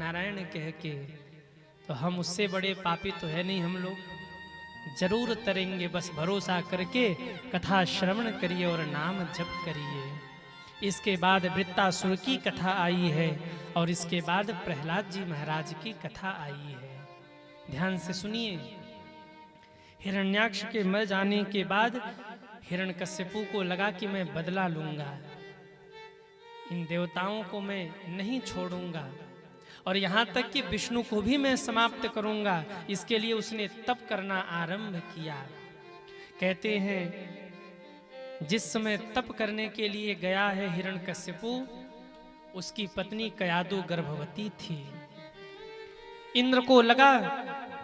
नारायण कह के, तो हम उससे बड़े पापी तो है नहीं हम लोग, जरूर तरेंगे। बस भरोसा करके कथा श्रवण करिए और नाम जप करिए। इसके बाद वृत्तासुर की कथा आई है और इसके बाद प्रहलाद जी महाराज की कथा आई है। ध्यान से सुनिए। हिरण्याक्ष के मर जाने के बाद हिरण्यकश्यपु को लगा कि मैं बदला लूंगा, इन देवताओं को मैं नहीं छोड़ूंगा और यहाँ तक कि विष्णु को भी मैं समाप्त करूंगा। इसके लिए उसने तप करना आरंभ किया। कहते हैं जिस समय तप करने के लिए गया है हिरण्यकश्यपु, उसकी पत्नी कयादु गर्भवती थी। इंद्र को लगा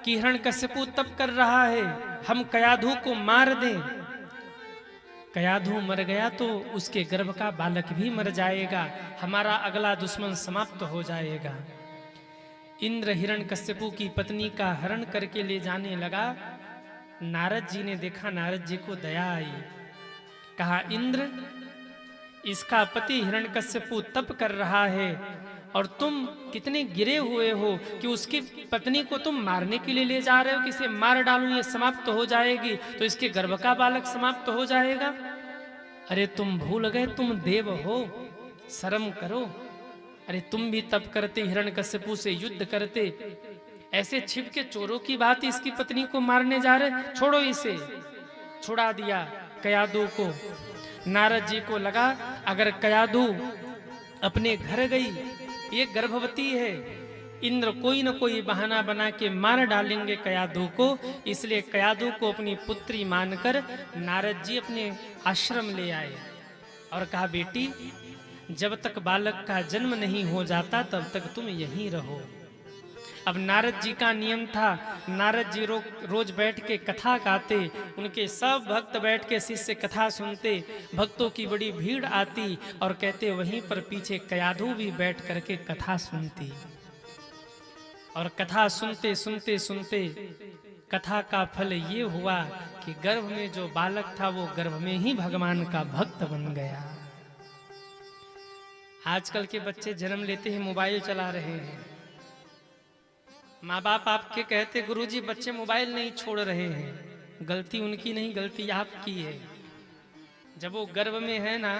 कि हिरण्यकश्यपु तप कर रहा है, हम कयाधु को मार दें। कयाधु मर गया तो उसके गर्भ का बालक भी मर जाएगा, हमारा अगला दुश्मन समाप्त हो जाएगा। इंद्र हिरण्यकश्यपु की पत्नी का हरण करके ले जाने लगा। नारद जी ने देखा, नारद जी को दया आई। कहा इंद्र, इसका पति हिरण्यकश्यपु तप कर रहा है और तुम कितने गिरे हुए हो कि उसकी पत्नी को तुम मारने के लिए ले जा रहे हो कि इसे मार डालूं, ये समाप्त हो जाएगी तो इसके गर्भ का बालक समाप्त हो जाएगा। अरे तुम भूल गए, तुम देव हो, शर्म करो। अरे तुम भी तप करते, हिरण्यकश्यपु से युद्ध करते, ऐसे छिप के चोरों की बात इसकी पत्नी को मारने जा रहे, छोड़ो इसे। छुड़ा दिया कयादु को। नारद जी को लगा अगर कयादु अपने घर गई, ये गर्भवती है, इंद्र कोई न कोई बहाना बना के मार डालेंगे कयादु को, इसलिए कयादु को अपनी पुत्री मानकर नारद जी अपने आश्रम ले आए और कहा बेटी, जब तक बालक का जन्म नहीं हो जाता तब तक तुम यहीं रहो। अब नारद जी का नियम था, नारद जी रोज बैठ के कथा गाते, उनके सब भक्त बैठ के शिष्य कथा सुनते, भक्तों की बड़ी भीड़ आती और कहते वहीं पर पीछे कयाधु भी बैठ करके कथा सुनती। और कथा सुनते सुनते सुनते कथा का फल ये हुआ कि गर्भ में जो बालक था वो गर्भ में ही भगवान का भक्त बन गया। आजकल के बच्चे जन्म लेते ही मोबाइल चला रहे हैं। माँ बाप आपके कहते गुरुजी बच्चे मोबाइल नहीं छोड़ रहे हैं, गलती उनकी नहीं, गलती आपकी है। जब वो गर्भ में है ना,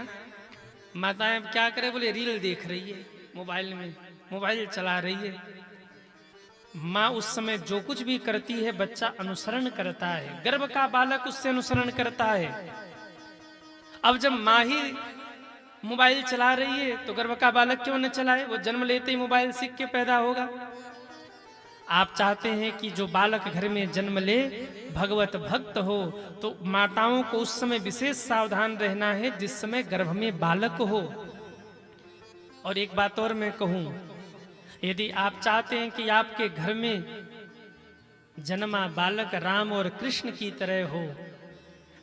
माताएं अब क्या करे, बोले रील देख रही है मोबाइल में, मोबाइल चला रही है। माँ उस समय जो कुछ भी करती है बच्चा अनुसरण करता है, गर्भ का बालक उससे अनुसरण करता है। अब जब माँ ही मोबाइल चला रही है तो गर्भ का बालक क्यों न चलाए, वो जन्म लेते ही मोबाइल सीख के पैदा होगा। आप चाहते हैं कि जो बालक घर में जन्म ले भगवत भक्त हो, तो माताओं को उस समय विशेष सावधान रहना है जिस समय गर्भ में बालक हो। और एक बात और मैं कहूं, यदि आप चाहते हैं कि आपके घर में जन्मा बालक राम और कृष्ण की तरह हो,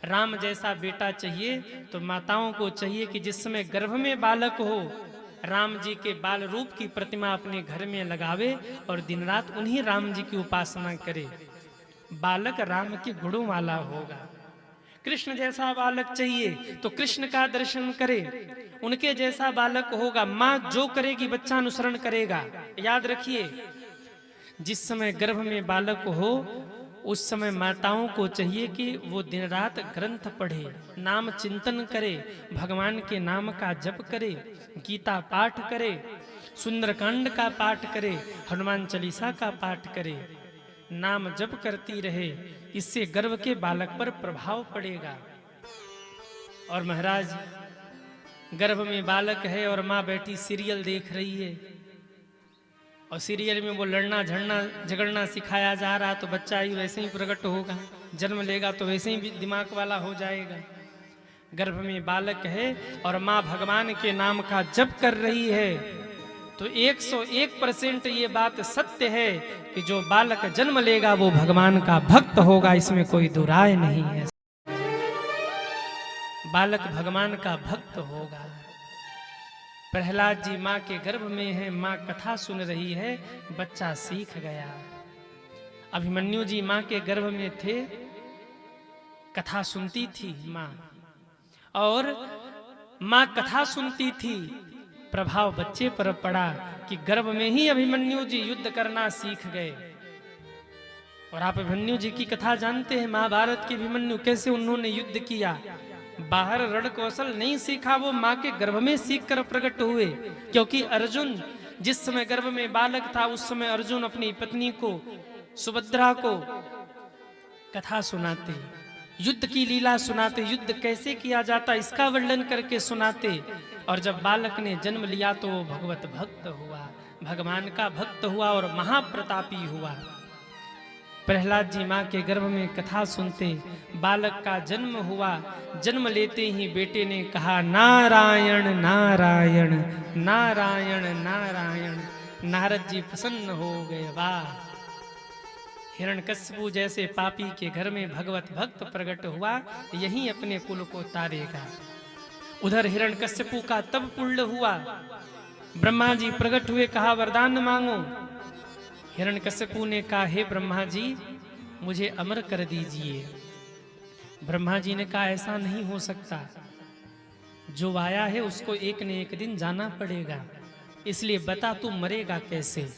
राम जैसा बेटा चाहिए, तो माताओं को चाहिए कि जिस समय गर्भ में बालक हो, राम जी के बाल रूप की प्रतिमा अपने घर में लगावे और दिन रात उन्हीं राम जी की उपासना करे। बालक राम के गुणों वाला होगा। कृष्ण जैसा बालक चाहिए तो कृष्ण का दर्शन करे, उनके जैसा बालक होगा। माँ जो करेगी बच्चा अनुसरण करेगा। याद रखिए, जिस समय गर्भ में बालक हो उस समय माताओं को चाहिए कि वो दिन रात ग्रंथ पढ़े, नाम चिंतन करे, भगवान के नाम का जप करे, गीता पाठ करे, सुंदरकांड का पाठ करे, हनुमान चालीसा का पाठ करे, नाम जप करती रहे। इससे गर्भ के बालक पर प्रभाव पड़ेगा। और महाराज गर्भ में बालक है और माँ बैठी सीरियल देख रही है और सीरियल में वो लड़ना झगड़ना सिखाया जा रहा, तो बच्चा ही वैसे ही प्रकट होगा, जन्म लेगा तो वैसे ही दिमाग वाला हो जाएगा। गर्भ में बालक है और माँ भगवान के नाम का जप कर रही है, तो 101% ये बात सत्य है कि जो बालक जन्म लेगा वो भगवान का भक्त होगा, इसमें कोई दो राय नहीं है। बालक भगवान का भक्त होगा। प्रहलाद जी माँ के गर्भ में है, माँ कथा सुन रही है, बच्चा सीख गया। अभिमन्यु जी माँ के गर्भ में थे, कथा सुनती थी माँ, और माँ कथा सुनती थी। प्रभाव बच्चे पर पड़ा कि गर्भ में ही अभिमन्यु जी युद्ध करना सीख गए। और आप अभिमन्यु जी की कथा जानते हैं, महाभारत के अभिमन्यु कैसे उन्होंने युद्ध किया। बाहर रण कौशल नहीं सीखा, वो माँ के गर्भ में सीख कर प्रकट हुए। क्योंकि अर्जुन जिस समय गर्भ में बालक था, उस समय अर्जुन अपनी पत्नी को सुभद्रा को कथा सुनाते, युद्ध की लीला सुनाते, युद्ध कैसे किया जाता इसका वर्णन करके सुनाते। और जब बालक ने जन्म लिया तो वो भगवत भक्त हुआ, भगवान का भक्त हुआ और महाप्रतापी हुआ। प्रहलाद जी माँ के गर्भ में कथा सुनते, बालक का जन्म हुआ। जन्म लेते ही बेटे ने कहा नारायण नारायण नारायण नारायण। नारद जी प्रसन्न हो गए, वाह, हिरण्यकश्यपु जैसे पापी के घर में भगवत भक्त प्रकट हुआ, यही अपने कुल को तारेगा। उधर हिरण्यकश्यपु का तब पूर्ण हुआ, ब्रह्मा जी प्रकट हुए, कहा वरदान मांगो। हिरण्यकश्यपु ने कहा हे ब्रह्मा जी मुझे अमर कर दीजिए। ब्रह्मा जी ने कहा ऐसा नहीं हो सकता, जो आया है उसको एक न एक दिन जाना पड़ेगा, इसलिए बता तू मरेगा कैसे।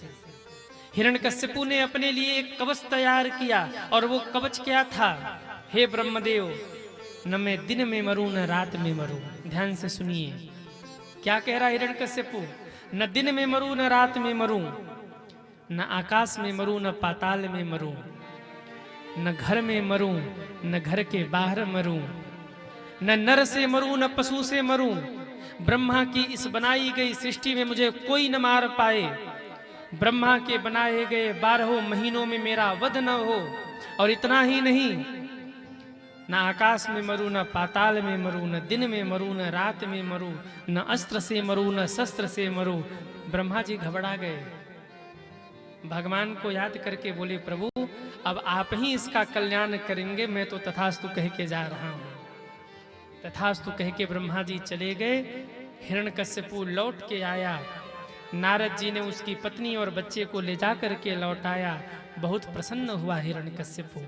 हिरण्यकश्यपु ने अपने लिए एक कवच तैयार किया और वो कवच क्या था, हे ब्रह्मदेव न मैं दिन में मरूं न रात में मरूं। ध्यान से सुनिए क्या कह रहा हिरण्यकश्यपु, न दिन में मरूं न रात में मरूं, न आकाश में मरूं न पाताल में मरूं, न घर में मरूं न घर के बाहर मरूं, न नर से मरूं न पशु से मरूं। ब्रह्मा की इस बनाई गई सृष्टि में मुझे कोई न मार पाए। ब्रह्मा के बनाए गए 12 महीनों में मेरा वध न हो। और इतना ही नहीं, न आकाश में मरूं न पाताल में मरूं, न दिन में मरूं न रात में मरूं, न अस्त्र से मरूं न शस्त्र से मरूं। ब्रह्मा जी घबरा गए, भगवान को याद करके बोले प्रभु अब आप ही इसका कल्याण करेंगे, मैं तो तथास्तु कह के जा रहा हूं। तथास्तु कह के ब्रह्मा जी चले गए। हिरण्यकश्यपु लौट के आया, नारद जी ने उसकी पत्नी और बच्चे को ले जा करके लौटाया। बहुत प्रसन्न हुआ हिरण्यकश्यपु,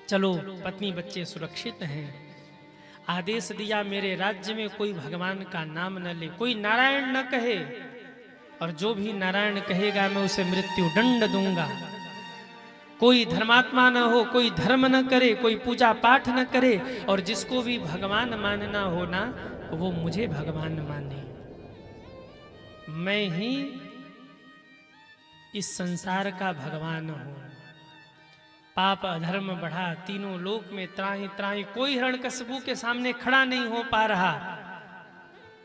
चलो पत्नी बच्चे सुरक्षित हैं। आदेश दिया मेरे राज्य में कोई भगवान का नाम न ले, कोई नारायण न कहे, और जो भी नारायण कहेगा मैं उसे मृत्यु दंड दूंगा। कोई धर्मात्मा न हो, कोई धर्म न करे, कोई पूजा पाठ न करे, और जिसको भी भगवान मानना हो ना वो मुझे भगवान माने। मैं ही इस संसार का भगवान हूं। पाप अधर्म बढ़ा, तीनों लोक में त्राही त्राही, कोई हिरण्यकश्यपु के सामने खड़ा नहीं हो पा रहा।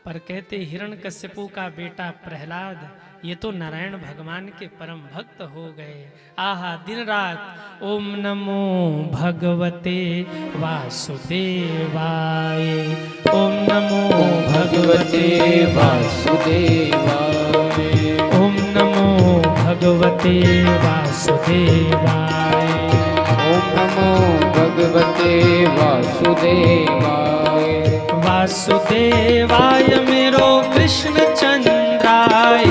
पर कहते हिरण्यकश्यपु का बेटा प्रहलाद ये तो नारायण भगवान के परम भक्त हो गए। आहा दिन रात ओम नमो भगवते वासुदेवाय, ओम नमो भगवते वासुदेवाय, ओम नमो भगवते वासुदेवाय, ओम नमो भगवते वासुदेवाय। वासुदेवाय मेरो कृष्ण चंद्राय,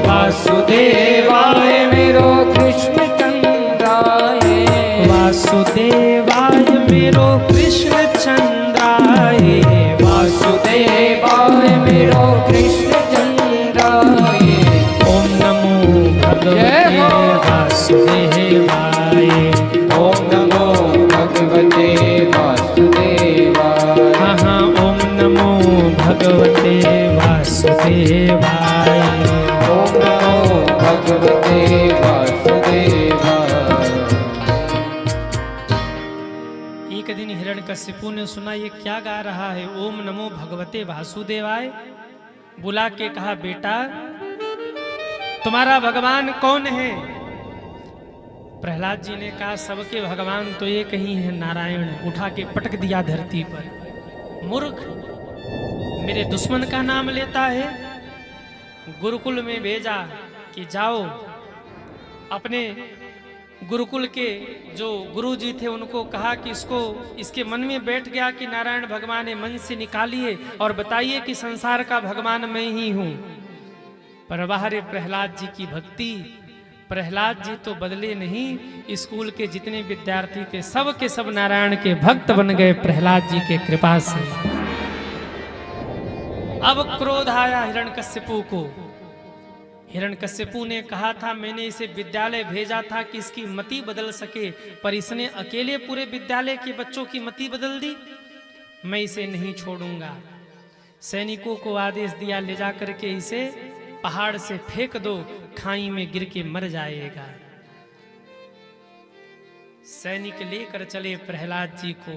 वासुदेवाय मेरो कृष्ण चंद्राय, वासुदेवाय मेरो कृष्ण चंद्राय, वासुदेवाय मेरो कृष्ण चंद्राय। ओम नमो भगवते वासुदेवाय, ओम नमो भगवते वासुदेवाय। हाँ ओम नमो भगवते वासुदेवाय, ओम नमो भगवते वासुदेवाय। एक दिन हिरण्यकश्यपु ने सुना ये क्या गा रहा है, ओम नमो भगवते वासुदेवाय। बुला के कहा बेटा तुम्हारा भगवान कौन है। प्रहलाद जी ने कहा सबके भगवान तो एक ही है नारायण। उठा के पटक दिया धरती पर, मूर्ख मेरे दुश्मन का नाम लेता है। गुरुकुल में भेजा कि जाओ अपने गुरुकुल के जो गुरुजी थे उनको कहा कि इसके मन में बैठ गया कि नारायण भगवान है, मन से निकालिए और बताइए कि संसार का भगवान मैं ही हूं। पर बाहर प्रहलाद जी की भक्ति, प्रहलाद जी तो बदले नहीं, स्कूल के जितने विद्यार्थी थे सब के सब नारायण के भक्त बन गए प्रहलाद जी के कृपा से। अब क्रोध आया हिरण्यकश्यपु को। हिरण्यकश्यपु ने कहा था मैंने इसे विद्यालय भेजा था कि इसकी मति बदल सके, पर इसने अकेले पूरे विद्यालय के बच्चों की मति बदल दी। मैं इसे नहीं छोड़ूंगा। सैनिकों को आदेश दिया ले जा करके इसे पहाड़ से फेंक दो, खाई में गिर के मर जाएगा। सैनिक लेकर चले प्रहलाद जी को।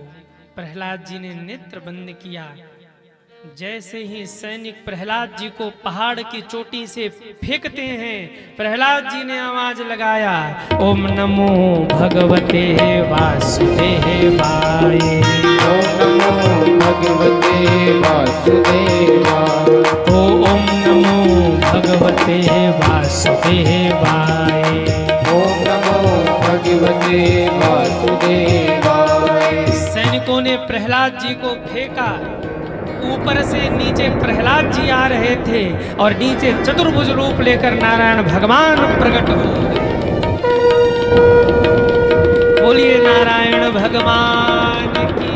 प्रहलाद जी ने नेत्र बंद किया। जैसे ही सैनिक प्रहलाद जी को पहाड़ की चोटी से फेंकते हैं, प्रहलाद जी ने आवाज लगाया, ओम नमो भगवते वासुदेवाय। ओम नमो भगवते वासुदेवाय। ओम नमो भगवते वासुदेवाय। ओम नमो भगवते वासुदेवाय। सैनिकों ने प्रहलाद जी को फेंका। ऊपर से नीचे प्रहलाद जी आ रहे थे और नीचे चतुर्भुज रूप लेकर नारायण भगवान प्रकट हो गए। बोलिए नारायण भगवान की।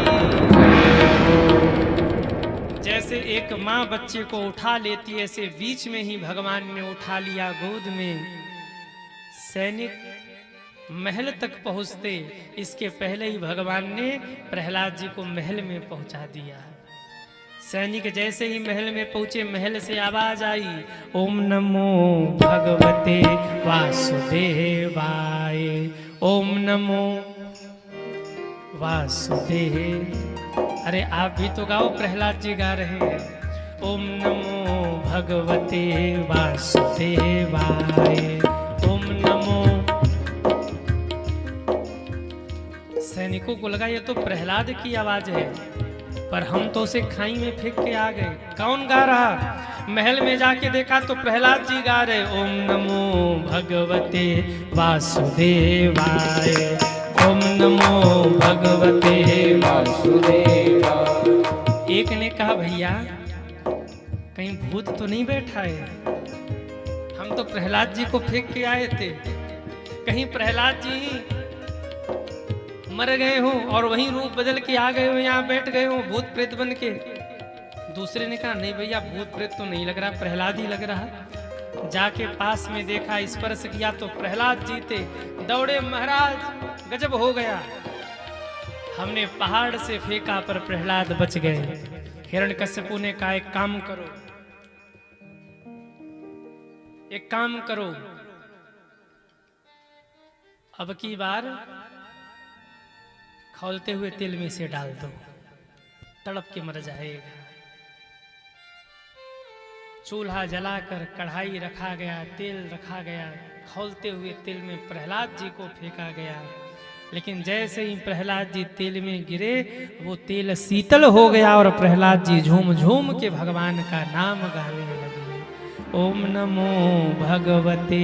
जैसे एक माँ बच्चे को उठा लेती है, ऐसे बीच में ही भगवान ने उठा लिया गोद में। सैनिक महल तक पहुंचते इसके पहले ही भगवान ने प्रहलाद जी को महल में पहुंचा दिया। सैनिक जैसे ही महल में पहुंचे, महल से आवाज आई, ओम नमो भगवते वासुदेवाय। ओम नमो वासुदेव। अरे आप भी तो गाओ, प्रहलाद जी गा रहे हैं। ओम नमो भगवते वासुदेवाय। ओम नमो। सैनिकों को लगा ये तो प्रहलाद की आवाज है, पर हम तो उसे खाई में फेंक के आ गए। कौन गा रहा? महल में जाके देखा तो प्रहलाद जी गा रहे, ओम नमो भगवते वासुदेवाय। ओम नमो भगवते वासुदेवाय। एक ने कहा भैया कहीं भूत तो नहीं बैठा है? हम तो प्रहलाद जी को फेंक के आए थे, कहीं प्रहलाद जी मर गए हो और वहीं रूप बदल के आ गए हो, यहाँ बैठ गए हो भूत प्रेत बन के। दूसरे ने कहा नहीं भैया भूत प्रेत तो नहीं लग रहा, प्रहलाद ही लग रहा। जाके पास में देखा, स्पर्श किया तो प्रहलाद जी थे। दौड़े महाराज गजब हो गया, हमने पहाड़ से फेंका पर प्रहलाद बच गए। हिरण्यकश्यपु ने कहा एक काम करो, एक काम करो, अब की बार खौलते हुए तेल में से डाल दो, तड़प के मर जाएगा। चूल्हा जलाकर कढ़ाई रखा गया, तेल रखा गया, खौलते हुए तेल में प्रहलाद जी को फेंका गया। लेकिन जैसे ही प्रहलाद जी तेल में गिरे, वो तेल शीतल हो गया और प्रहलाद जी झूम झूम के भगवान का नाम गाने लगे। ओम नमो भगवते।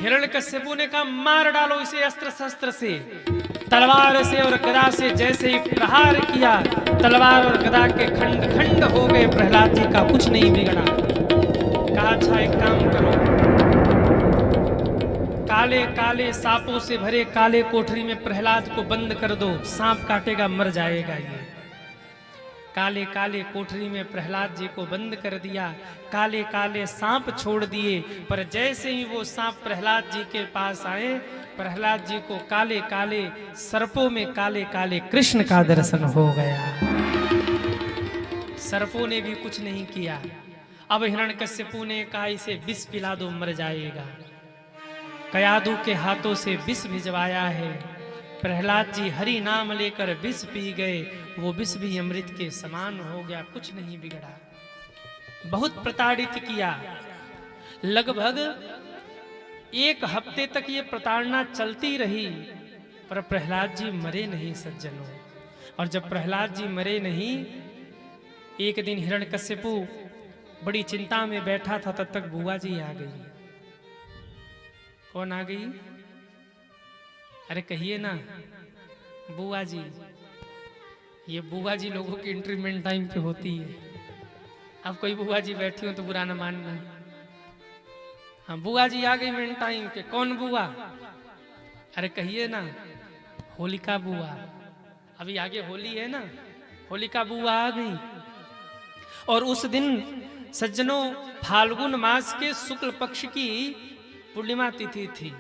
हिरण्यकश्यपु ने कहा मार डालो इसे अस्त्र शस्त्र से, तलवार से और गदा से। जैसे ही प्रहार किया, तलवार और गदा के खंड खंड हो गए। प्रहलाद जी का कुछ नहीं बिगड़ा। कहा अच्छा एक काम करो, काले काले सांपों से भरे काले कोठरी में प्रहलाद को बंद कर दो, सांप काटेगा मर जाएगा ये। काले काले कोठरी में प्रहलाद जी को बंद कर दिया। काले काले सांप छोड़ दिए, पर जैसे ही वो सांप प्रहलाद जी के पास आए, प्रहलाद जी को काले काले सर्पों में काले काले कृष्ण का दर्शन हो गया। सर्पों ने भी कुछ नहीं किया। अब हिरण्यकश्यपु ने कहा इसे विष पिला दो, मर जाएगा। कयादू के हाथों से विष भिजवाया है। प्रहलाद जी हरि नाम लेकर विष पी गए, वो विष भी अमृत के समान हो गया, कुछ नहीं बिगड़ा। बहुत प्रताड़ित किया। लगभग एक हफ्ते तक ये प्रताड़ना चलती रही, पर प्रहलाद जी मरे नहीं सज्जनों। और जब प्रहलाद जी मरे नहीं, एक दिन हिरण्यकश्यपु बड़ी चिंता में बैठा था, तब तक बुआ जी आ गई। कौन आ गई? अरे कहिए ना, बुआ जी। ये बुआ जी लोगों की इंटरमेंट टाइम पे होती है। अब कोई बुआ जी बैठी हो तो बुरा ना मानना। हाँ बुआ जी आ गई मेन टाइम पे। कौन बुआ? अरे कहिए ना, होलिका बुआ। अभी आगे होली है ना, होलिका बुआ आ गई। और उस दिन सज्जनों फाल्गुन मास के शुक्ल पक्ष की पूर्णिमा तिथि थी।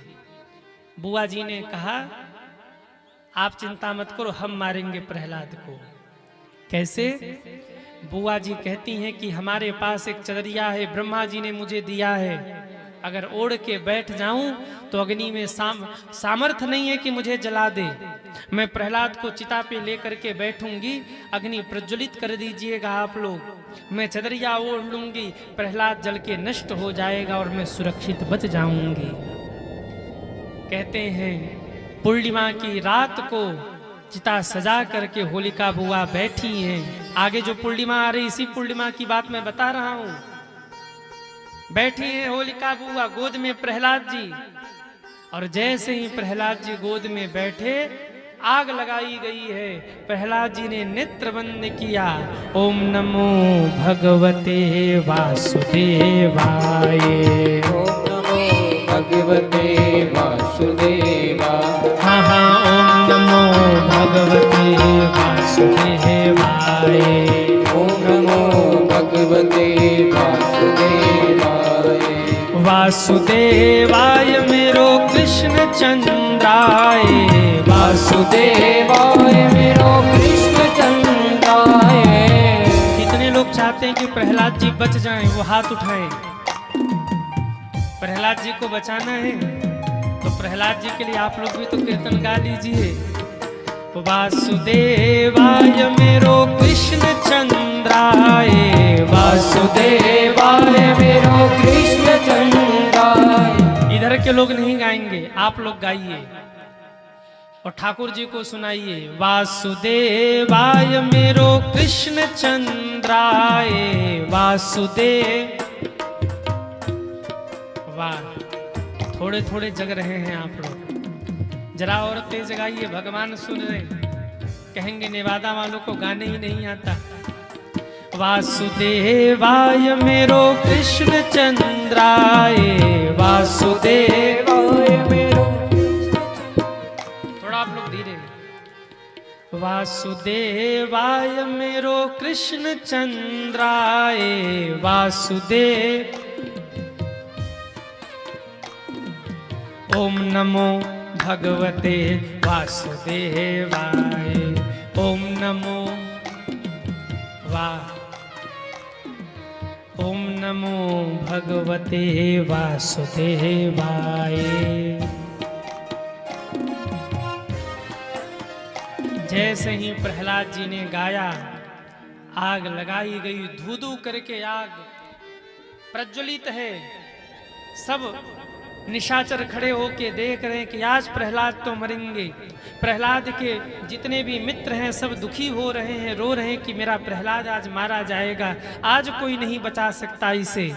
बुआ जी ने कहा आप चिंता मत करो, हम मारेंगे प्रहलाद को। कैसे? बुआ जी कहती हैं कि हमारे पास एक चदरिया है, ब्रह्मा जी ने मुझे दिया है, अगर ओढ़ के बैठ जाऊं तो अग्नि में सामर्थ्य नहीं है कि मुझे जला दे। मैं प्रहलाद को चिता पे लेकर के बैठूंगी, अग्नि प्रज्वलित कर दीजिएगा आप लोग, मैं चदरिया ओढ़ लूंगी, प्रहलाद जल के नष्ट हो जाएगा और मैं सुरक्षित बच जाऊंगी। कहते हैं पूर्णिमा की रात को चिता सजा करके होलिका बुआ बैठी हैं। आगे जो पूर्णिमा आ रही इसी पूर्णिमा की बात मैं बता रहा हूं। बैठी हैं होलिका बुआ, गोद में प्रहलाद जी, और जैसे ही प्रहलाद जी गोद में बैठे आग लगाई गई है। प्रहलाद जी ने नेत्र बंद किया, ओम नमो भगवते वासुदेवाय, ओम नमो भगवते वासुदेवाय। हाँ हाँ, ओम नमो भगवते वासुदेवाय, ओम नमो भगवते वासुदेवाय। वासुदेवाय मेरो कृष्ण चंद्राय, वासुदेवाय मेरो कृष्ण चंद्राय। कितने लोग चाहते हैं कि प्रहलाद जी बच जाएं? वो हाथ उठाएं। प्रहलाद जी को बचाना है तो प्रहलाद जी के लिए आप लोग भी तो कीर्तन गा लीजिए। वासुदेवाय मेरो कृष्ण चंद्राय, वासुदेवाय मेरो कृष्ण चंद्राय। इधर के लोग नहीं गाएंगे, आप लोग गाइए और ठाकुर जी को सुनाइए। वासुदेवाय मेरो कृष्ण चंद्राय, वासुदेव। वाह, थोड़े थोड़े जग रहे हैं आप लोग, जरा और तेज गाइए, भगवान सुन रहे। कहेंगे नेवादा वालों को गाने ही नहीं आता। वासुदेवाय मेरो कृष्ण चंद्राय, वासुदेवाय मेरो। थोड़ा आप लोग धीरे। वासुदेवाय मेरो कृष्ण चंद्राय, वासुदेव। ओम नमो भगवते वासुदेवाय, ओम नमो ओम नमो भगवते वासुदेवाय। जैसे ही प्रहलाद जी ने गाया, आग लगाई गई, धू धू करके आग प्रज्वलित है। सब निशाचर खड़े होके देख रहे हैं कि आज प्रहलाद तो मरेंगे। प्रहलाद के जितने भी मित्र हैं सब दुखी हो रहे हैं, रो रहे हैं कि मेरा प्रहलाद आज मारा जाएगा, आज कोई नहीं बचा सकता इसे।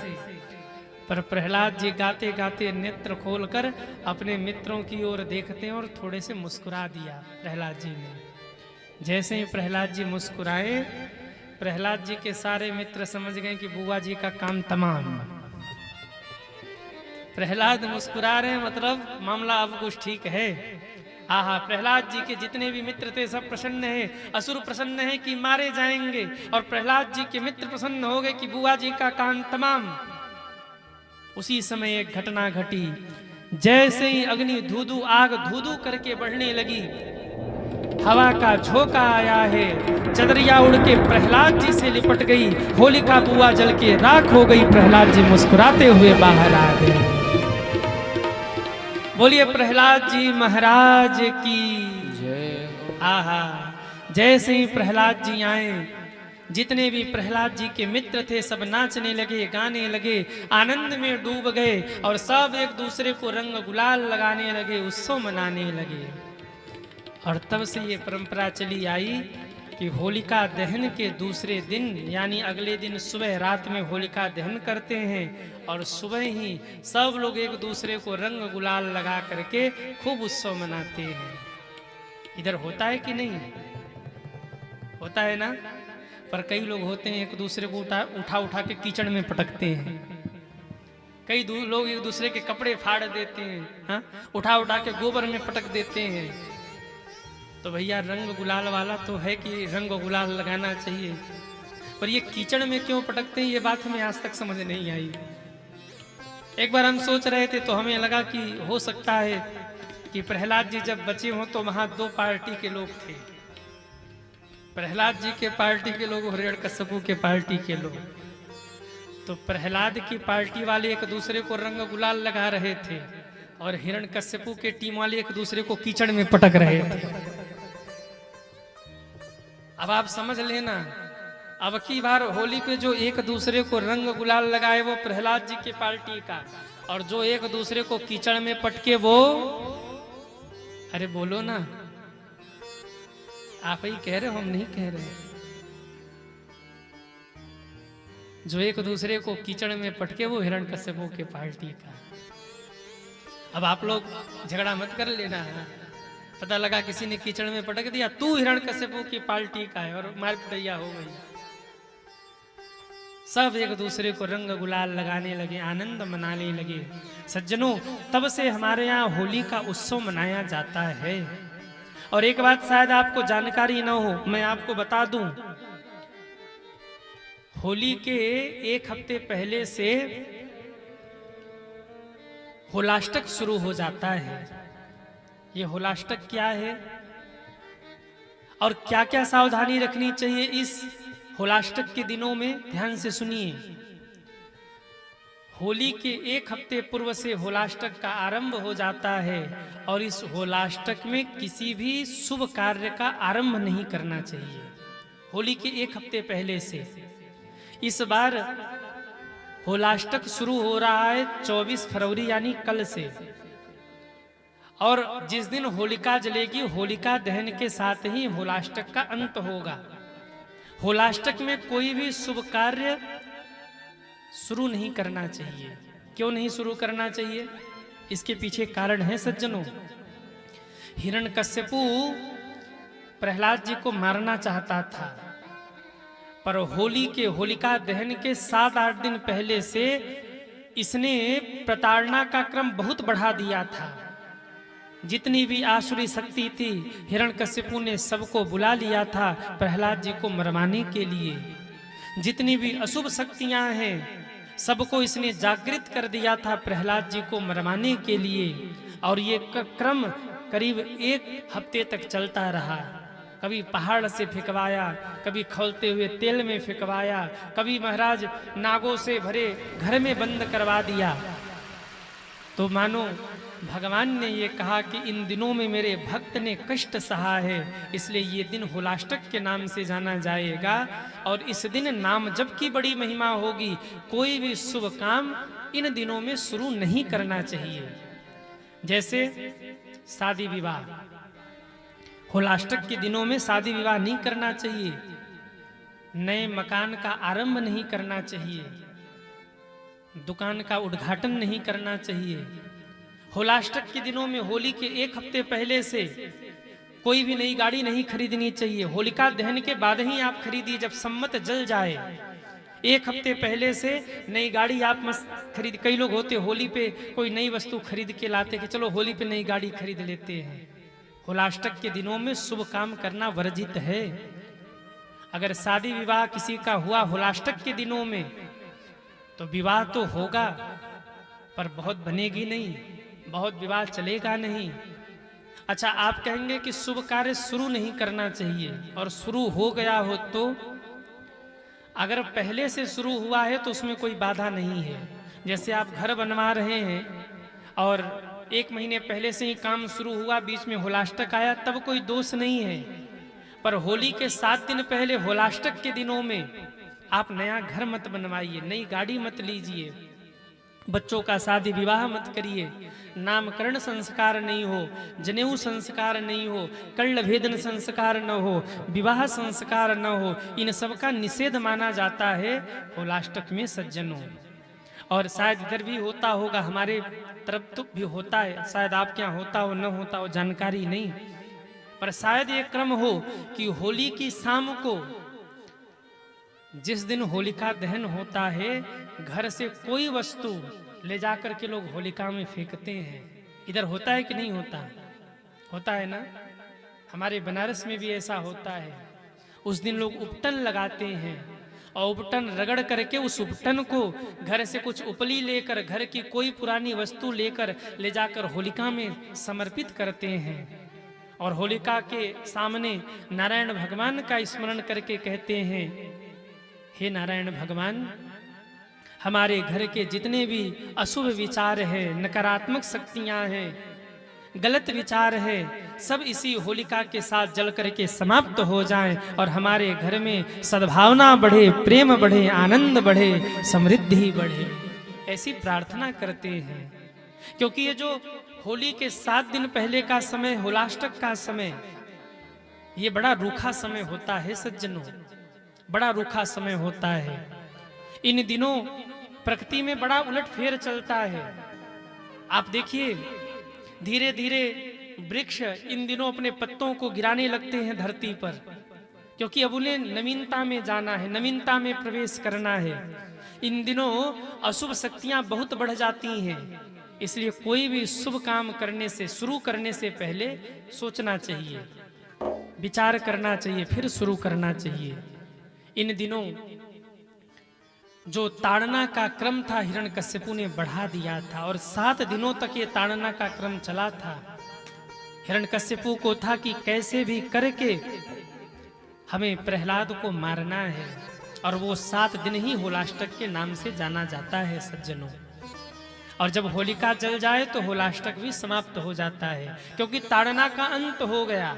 पर प्रहलाद जी गाते गाते नेत्र खोलकर अपने मित्रों की ओर देखते हैं और थोड़े से मुस्कुरा दिया प्रहलाद जी ने। जैसे ही प्रहलाद जी मुस्कुराए, प्रहलाद जी के सारे मित्र समझ गए कि बुआ जी का काम तमाम। प्रहलाद मुस्कुरा रहे हैं, मतलब मामला अब कुछ ठीक है। आहा, प्रहलाद जी के जितने भी मित्र थे सब प्रसन्न हैं। असुर प्रसन्न हैं कि मारे जाएंगे, और प्रहलाद जी के मित्र प्रसन्न हो गए कि बुआ जी का काम तमाम। उसी समय एक घटना घटी। जैसे ही अग्नि धूधू आग धूधू करके बढ़ने लगी, हवा का झोंका आया है, चदरिया उड़ के प्रहलाद जी से लिपट गई। होलिका बुआ जल के राख हो गई। प्रहलाद जी मुस्कुराते हुए बाहर आ गए। बोलिए प्रहलाद जी महाराज की जय। आहा, जैसे ही प्रहलाद जी आए, जितने भी प्रहलाद जी के मित्र थे सब नाचने लगे, गाने लगे, आनंद में डूब गए, और सब एक दूसरे को रंग गुलाल लगाने लगे, उत्सव मनाने लगे। और तब से ये परंपरा चली आई कि होलिका दहन के दूसरे दिन, यानी अगले दिन सुबह रात में होलिका दहन करते हैं, और सुबह ही सब लोग एक दूसरे को रंग गुलाल लगा करके खूब उत्सव मनाते हैं। इधर होता है कि नहीं? होता है ना? पर कई लोग होते हैं एक दूसरे को उठा उठा के कीचड़ में पटकते हैं। कई लोग एक दूसरे के कपड़े फाड़ देते हैं, हाँ? उठा उठा के गोबर में पटक देते हैं। तो भैया रंग गुलाल वाला तो है कि रंग गुलाल लगाना चाहिए, पर ये कीचड़ में क्यों पटकते हैं ये बात हमें आज तक समझ नहीं आई। एक बार हम सोच रहे थे तो हमें लगा कि हो सकता है कि प्रहलाद जी जब बचे हों तो वहां दो पार्टी के लोग थे, प्रहलाद जी के पार्टी के लोग और हिरण्यकश्यपु के पार्टी के लोग। तो प्रहलाद की पार्टी वाले एक दूसरे को रंग गुलाल लगा रहे थे और हिरण्यकश्यपु के टीम वाले एक दूसरे को कीचड़ में पटक रहे थे। अब आप समझ लेना, अब की बार होली पे जो एक दूसरे को रंग गुलाल लगाए वो प्रहलाद जी के पार्टी का, और जो एक दूसरे को कीचड़ में पटके वो, अरे बोलो ना, आप ही कह रहे हो, हम नहीं कह रहे। जो एक दूसरे को कीचड़ में पटके वो हिरण्यकश्यपु के पार्टी का। अब आप लोग झगड़ा मत कर लेना, पता लगा किसी ने कीचड़ में पटक दिया, तू हिरण्यकश्यपु की पार्टी का है, और मार पिटैया हो गई। सब एक दूसरे को रंग गुलाल लगाने लगे, आनंद मनाने लगे। सज्जनों, तब से हमारे यहाँ होली का उत्सव मनाया जाता है। और एक बात शायद आपको जानकारी न हो, मैं आपको बता दूं, होली के एक हफ्ते पहले से होलाष्टक शुरू हो जाता है। ये होलाष्टक क्या है और क्या क्या सावधानी रखनी चाहिए इस होलाष्टक के दिनों में, ध्यान से सुनिए। होली के एक हफ्ते पूर्व से होलाष्टक का आरंभ हो जाता है और इस होलाष्टक में किसी भी शुभ कार्य का आरंभ नहीं करना चाहिए। होली के एक हफ्ते पहले से इस बार होलाष्टक शुरू हो रहा है 24 फरवरी यानी कल से, और जिस दिन होलिका जलेगी होलिका दहन के साथ ही होलाष्टक का अंत होगा। होलाष्टक में कोई भी शुभ कार्य शुरू नहीं करना चाहिए। क्यों नहीं शुरू करना चाहिए? इसके पीछे कारण है सज्जनों। हिरण्यकश्यपु प्रहलाद जी को मारना चाहता था, पर होली के होलिका दहन के 7-8 दिन पहले से इसने प्रताड़ना का क्रम बहुत बढ़ा दिया था। जितनी भी आसुरी शक्ति थी हिरण्यकश्यपु ने सबको बुला लिया था प्रहलाद जी को मरवाने के लिए। जितनी भी अशुभ शक्तियां हैं सबको इसने जागृत कर दिया था प्रहलाद जी को मरवाने के लिए। और ये क्रम करीब 1 हफ्ते तक चलता रहा। कभी पहाड़ से फेंकवाया, कभी खौलते हुए तेल में फेंकवाया, कभी महाराज नागों से भरे घर में बंद करवा दिया। तो मानो भगवान ने ये कहा कि इन दिनों में मेरे भक्त ने कष्ट सहा है, इसलिए ये दिन होलाष्टक के नाम से जाना जाएगा। और इस दिन नाम जप की बड़ी महिमा होगी। कोई भी शुभ काम इन दिनों में शुरू नहीं करना चाहिए। जैसे शादी विवाह, होलाष्टक के दिनों में शादी विवाह नहीं करना चाहिए। नए मकान का आरंभ नहीं करना चाहिए। दुकान का उद्घाटन नहीं करना चाहिए। होलाष्टक के दिनों में होली के 1 हफ्ते पहले से कोई भी नई गाड़ी नहीं खरीदनी चाहिए। होलिका दहन के बाद ही आप खरीदिए, जब सम्मत जल जाए। 1 हफ्ते पहले से नई गाड़ी आप मत खरीद। कई लोग होते होली पे कोई नई वस्तु खरीद के लाते कि चलो होली पे नई गाड़ी खरीद लेते हैं। होलाष्टक के दिनों में शुभ काम करना वर्जित है। अगर शादी विवाह किसी का हुआ होलाष्टक के दिनों में तो विवाह तो होगा पर बहुत बनेगी नहीं, बहुत विवाह चलेगा नहीं। अच्छा, आप कहेंगे कि शुभ कार्य शुरू नहीं करना चाहिए और शुरू हो गया हो तो, अगर पहले से शुरू हुआ है तो उसमें कोई बाधा नहीं है। जैसे आप घर बनवा रहे हैं और 1 महीने पहले से ही काम शुरू हुआ, बीच में होलाष्टक आया, तब कोई दोष नहीं है। पर होली के 7 दिन पहले होलाष्टक के दिनों में आप नया घर मत बनवाइए, नई गाड़ी मत लीजिए, बच्चों का शादी विवाह मत करिए, नामकरण संस्कार नहीं हो, जनेऊ संस्कार नहीं हो, कर्ण भेदन संस्कार न हो, विवाह संस्कार न हो, इन सब का निषेध माना जाता है होलाष्टक में सज्जनों। और शायद इधर भी होता होगा, हमारे तरफ तो भी होता है, शायद आपके यहाँ होता हो न होता हो जानकारी नहीं, पर शायद ये क्रम हो कि होली की शाम को जिस दिन होलिका दहन होता है घर से कोई वस्तु ले जाकर के लोग होलिका में फेंकते हैं। इधर होता है कि नहीं होता? होता है ना? हमारे बनारस में भी ऐसा होता है। उस दिन लोग उपटन लगाते हैं और उपटन रगड़ करके उस उपटन को घर से कुछ उपली लेकर, घर की कोई पुरानी वस्तु लेकर ले जाकर होलिका में समर्पित करते हैं और होलिका के सामने नारायण भगवान का स्मरण करके कहते हैं, हे नारायण भगवान, हमारे घर के जितने भी अशुभ विचार हैं, नकारात्मक शक्तियां हैं, गलत विचार है, सब इसी होलिका के साथ जल करके समाप्त हो जाएं और हमारे घर में सद्भावना बढ़े, प्रेम बढ़े, आनंद बढ़े, समृद्धि बढ़े। ऐसी प्रार्थना करते हैं। क्योंकि ये जो होली के 7 दिन पहले का समय, होलाष्टक का समय, ये बड़ा रूखा समय होता है सज्जनों, बड़ा रूखा समय होता है। इन दिनों प्रकृति में बड़ा उलटफेर चलता है। आप देखिए, धीरे धीरे वृक्ष इन दिनों अपने पत्तों को गिराने लगते हैं धरती पर, क्योंकि अब उन्हें नवीनता में जाना है, नवीनता में प्रवेश करना है। इन दिनों अशुभ शक्तियां बहुत बढ़ जाती हैं, इसलिए कोई भी शुभ काम करने से, शुरू करने से पहले सोचना चाहिए, विचार करना चाहिए, फिर शुरू करना चाहिए। इन दिनों जो ताड़ना का क्रम था, हिरण्यकश्यपु ने बढ़ा दिया था और 7 दिनों तक ये ताड़ना का क्रम चला था। हिरण्यकश्यपु को था कि कैसे भी करके हमें प्रहलाद को मारना है, और वो 7 दिन ही होलाष्टक के नाम से जाना जाता है सज्जनों। और जब होलिका जल जाए तो होलाष्टक भी समाप्त हो जाता है, क्योंकि ताड़ना का अंत हो गया।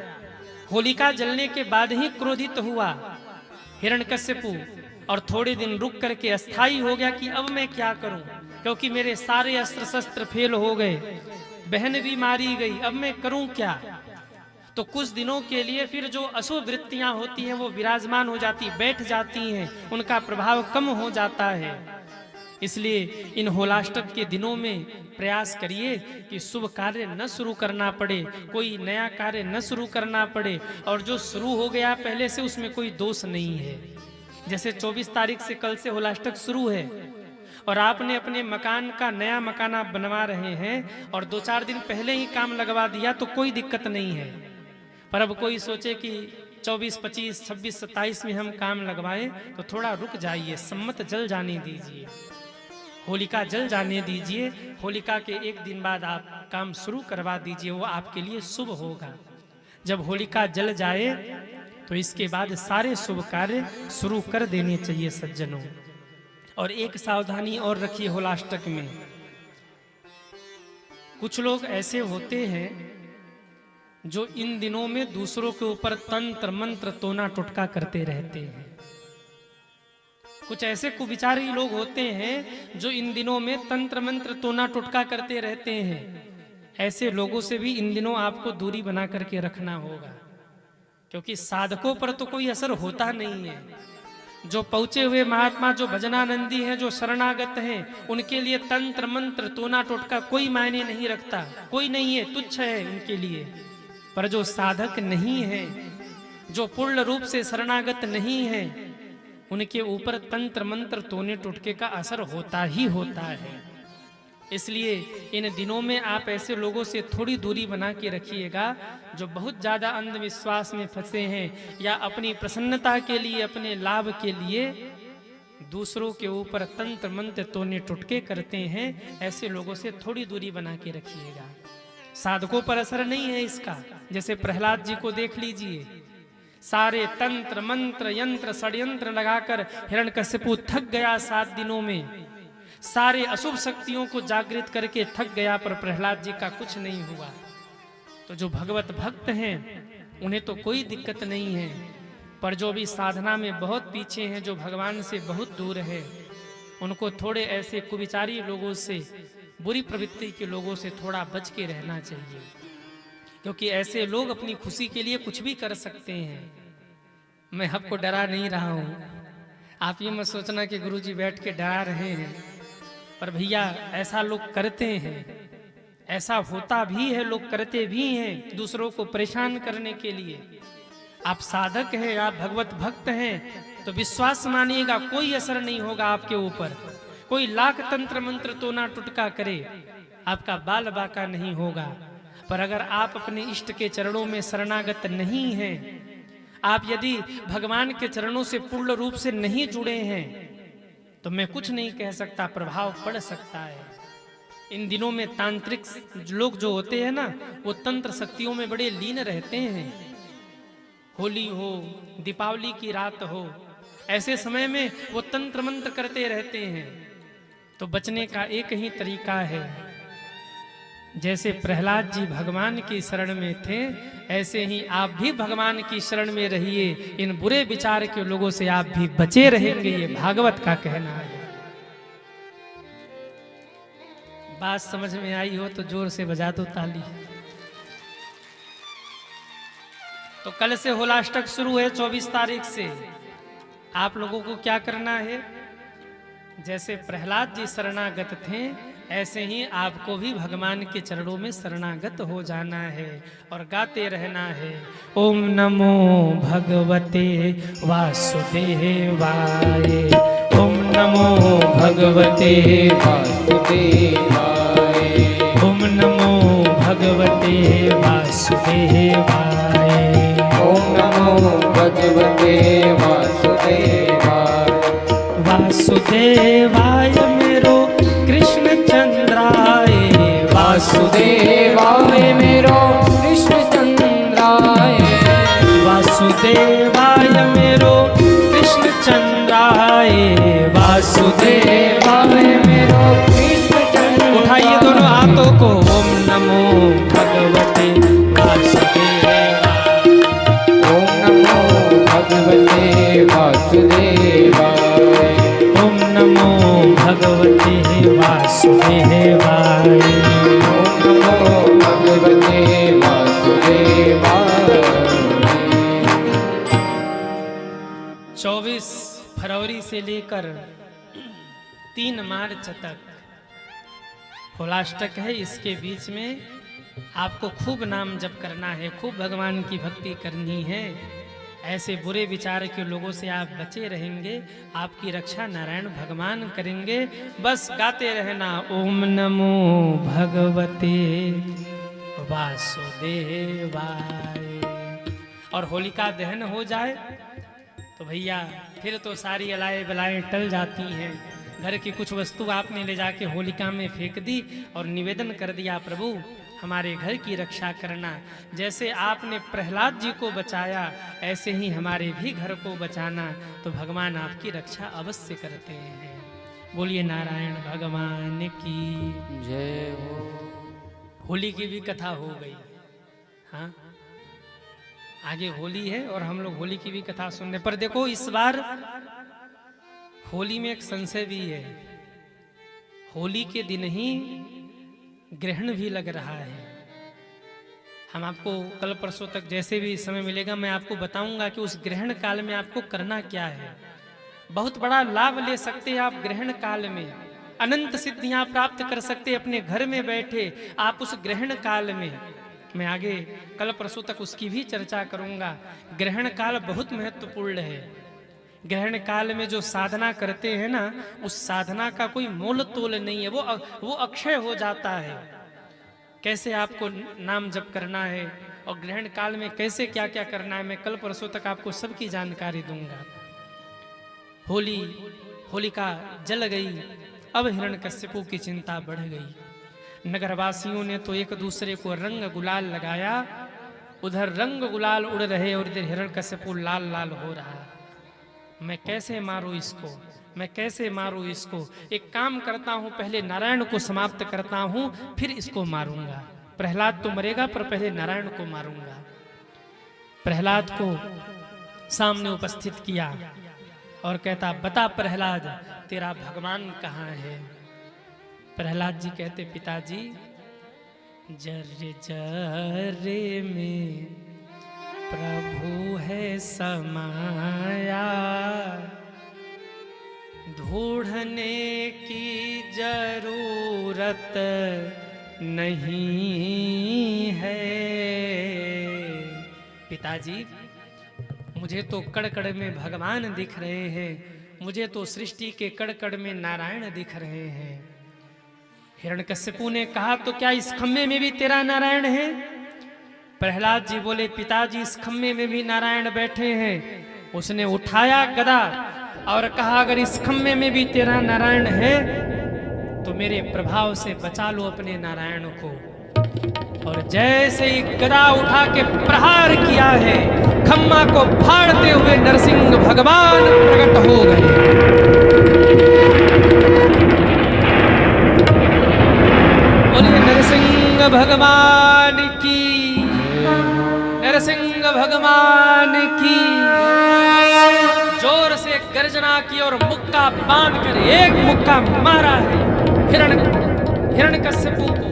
होलिका जलने के बाद ही क्रोधित हुआ हिरण्यकश्यपु और थोड़े दिन रुक करके अस्थाई हो गया कि अब मैं क्या करूं, क्योंकि मेरे सारे अस्त्र शस्त्र फेल हो गए, बहन भी मारी गई, अब मैं करूं क्या। तो कुछ दिनों के लिए फिर जो अशुभ वृत्तियां होती हैं वो विराजमान हो जाती, बैठ जाती हैं, उनका प्रभाव कम हो जाता है। इसलिए इन होलाष्टक के दिनों में प्रयास करिए कि शुभ कार्य न शुरू करना पड़े, कोई नया कार्य न शुरू करना पड़े, और जो शुरू हो गया पहले से उसमें कोई दोष नहीं है। जैसे 24 तारीख से, कल से होलाष्टक शुरू है और आपने अपने मकान का नया मकान आप बनवा रहे हैं और 2-4 दिन पहले ही काम लगवा दिया तो कोई दिक्कत नहीं है। पर अब कोई सोचे कि 24, 25, 26, 27 में हम काम लगवाएं, तो थोड़ा रुक जाइए, सम्मत जल जाने दीजिए, होलिका जल जाने दीजिए। होलिका के 1 दिन बाद आप काम शुरू करवा दीजिए, वो आपके लिए शुभ होगा। जब होलिका जल जाए तो इसके बाद सारे शुभ कार्य शुरू कर देने चाहिए सज्जनों। और एक सावधानी और रखिए होलाष्टक में, कुछ लोग ऐसे होते हैं जो इन दिनों में दूसरों के ऊपर तंत्र मंत्र तोना टोटका करते रहते हैं। कुछ ऐसे कुविचारी लोग होते हैं जो इन दिनों में तंत्र मंत्र तोना टोटका करते रहते हैं। ऐसे लोगों से भी इन दिनों आपको दूरी बना करके रखना होगा, क्योंकि साधकों पर तो कोई असर होता नहीं है। जो पहुंचे हुए महात्मा, जो भजनानंदी हैं, जो शरणागत हैं, उनके लिए तंत्र मंत्र तोना टोटका कोई मायने नहीं रखता, कोई नहीं है, तुच्छ है उनके लिए। पर जो साधक नहीं है, जो पूर्ण रूप से शरणागत नहीं है, उनके ऊपर तंत्र मंत्र तोने टोटके का असर होता ही होता है। इसलिए इन दिनों में आप ऐसे लोगों से थोड़ी दूरी बना के रखिएगा जो बहुत ज़्यादा अंधविश्वास में फंसे हैं या अपनी प्रसन्नता के लिए, अपने लाभ के लिए दूसरों के ऊपर तंत्र मंत्र तोने टोटके करते हैं। ऐसे लोगों से थोड़ी दूरी बना के रखिएगा। साधकों पर असर नहीं है इसका। जैसे प्रहलाद जी को देख लीजिए, सारे तंत्र मंत्र यंत्र षड्यंत्र लगाकर हिरण्यकश्यपु थक गया 7 दिनों में, सारे अशुभ शक्तियों को जागृत करके थक गया, पर प्रहलाद जी का कुछ नहीं हुआ। तो जो भगवत भक्त हैं उन्हें तो कोई दिक्कत नहीं है, पर जो भी साधना में बहुत पीछे हैं, जो भगवान से बहुत दूर है, उनको थोड़े ऐसे कुविचारी लोगों से, बुरी प्रवृत्ति के लोगों से थोड़ा बच के रहना चाहिए, क्योंकि ऐसे लोग अपनी खुशी के लिए कुछ भी कर सकते हैं। मैं आपको डरा नहीं रहा हूँ, आप ये मत सोचना कि गुरुजी बैठ के डरा रहे हैं, पर भैया ऐसा लोग करते हैं, ऐसा होता भी है, लोग करते भी हैं दूसरों को परेशान करने के लिए। आप साधक हैं, आप भगवत भक्त हैं, तो विश्वास मानिएगा कोई असर नहीं होगा आपके ऊपर। कोई लाख तंत्र मंत्र तोना टुटका करे, आपका बाल बाका नहीं होगा। पर अगर आप अपने इष्ट के चरणों में शरणागत नहीं हैं, आप यदि भगवान के चरणों से पूर्ण रूप से नहीं जुड़े हैं, तो मैं कुछ नहीं कह सकता, प्रभाव पड़ सकता है। इन दिनों में तांत्रिक लोग जो होते हैं ना, वो तंत्र शक्तियों में बड़े लीन रहते हैं। होली हो, दीपावली की रात हो, ऐसे समय में वो तंत्र मंत्र करते रहते हैं। तो बचने का एक ही तरीका है, जैसे प्रहलाद जी भगवान की शरण में थे, ऐसे ही आप भी भगवान की शरण में रहिए। इन बुरे विचार के लोगों से आप भी बचे रहेंगे, ये भागवत का कहना है। बात समझ में आई हो तो जोर से बजा दो ताली। तो कल से होलाष्टक शुरू है, 24 तारीख से। आप लोगों को क्या करना है, जैसे प्रहलाद जी शरणागत थे, ऐसे ही आपको भी भगवान के चरणों में शरणागत हो जाना है और गाते रहना है, ओम नमो भगवते वासुदेवाय, ओम नमो भगवते वासुदेवाय, ओम नमो भगवते वासुदेवाय, ओम नमो भगवते वासुदेवाय, वासुदेवाय मेरो कृष्ण चंद्राय, वासुदेवाय मेरो कृष्ण चंद्राय, वासुदेवाय मेरो कृष्ण चंद्राय, वासुदेवाय मेरो कृष्ण चंद्राय। उठाइए दोनों हाथों को, ओम नमो भगवते वासुदेवाय, ओम नमो भगवते वासुदेवाय, ओम नमो भगवते वासुदेवाय, ओम नमो भगवते वासुदेवाय। 24 फरवरी से लेकर 3 मार्च तक होलाष्टक है। इसके बीच में आपको खूब नाम जप करना है, खूब भगवान की भक्ति करनी है। ऐसे बुरे विचार के लोगों से आप बचे रहेंगे, आपकी रक्षा नारायण भगवान करेंगे। बस गाते रहना, ओम नमो भगवते वासुदेवाय। और होलिका दहन हो जाए तो भैया फिर तो सारी अलाए बलाएं टल जाती हैं। घर की कुछ वस्तु आपने ले जाके होलिका में फेंक दी और निवेदन कर दिया, प्रभु हमारे घर की रक्षा करना। जैसे आपने प्रहलाद जी को बचाया, ऐसे ही हमारे भी घर को बचाना, तो भगवान आपकी रक्षा अवश्य करते हैं। बोलिए नारायण भगवान की जय हो। होली की भी कथा हो गई। हाँ, आगे होली है और हम लोग होली की भी कथा सुनने पर। देखो इस बार होली में एक संशय भी है। होली के दिन ही ग्रहण भी लग रहा है। हम आपको कल परसों तक जैसे भी समय मिलेगा मैं आपको बताऊंगा कि उस ग्रहण काल में आपको करना क्या है। बहुत बड़ा लाभ ले सकते हैं आप ग्रहण काल में, अनंत सिद्धियां प्राप्त कर सकते हैं अपने घर में बैठे आप उस ग्रहण काल में। मैं आगे कल परसों तक उसकी भी चर्चा करूंगा। ग्रहण काल बहुत महत्वपूर्ण है। ग्रहण काल में जो साधना करते हैं ना, उस साधना का कोई मोल तोल नहीं है, वो अक्षय हो जाता है। कैसे आपको नाम जप करना है और ग्रहण काल में कैसे क्या क्या करना है, मैं कल परसों तक आपको सबकी जानकारी दूंगा। होलिका जल गई, अब हिरण्यकश्यपु की चिंता बढ़ गई। नगरवासियों ने तो एक दूसरे को रंग गुलाल लगाया, उधर रंग गुलाल उड़ रहे और इधर हिरण्यकश्यपु लाल लाल हो रहा। मैं कैसे मारूं इसको, मैं कैसे मारूं इसको। एक काम करता हूं, पहले नारायण को समाप्त करता हूं, फिर इसको मारूंगा। प्रहलाद तो मरेगा पर पहले नारायण को मारूंगा। प्रहलाद को सामने उपस्थित किया और कहता, बता प्रहलाद तेरा भगवान कहाँ है। प्रहलाद जी कहते, पिताजी जर्रे जर्रे में प्रभु है समाया, ढूंढने की जरूरत नहीं है। पिताजी मुझे तो कड़ कड़ में भगवान दिख रहे हैं, मुझे तो सृष्टि के कड़ कड़ में नारायण दिख रहे हैं। हिरण्यकश्यपु ने कहा तो क्या इस खम्भे में भी तेरा नारायण है? प्रहलाद जी बोले पिताजी इस खम्भे में भी नारायण बैठे हैं। उसने उठाया गदा और कहा अगर इस खम्भे में भी तेरा नारायण है तो मेरे प्रभाव से बचा लो अपने नारायण को। और जैसे ही गदा उठा के प्रहार किया है, खम्मा को फाड़ते हुए नरसिंह भगवान प्रकट हो गए। बोलिए नरसिंह भगवान की, नरसिंह भगवान की। जोर से गर्जना की और मुक्का बांध कर एक मुक्का मारा है हिरण्यकश्यपु को।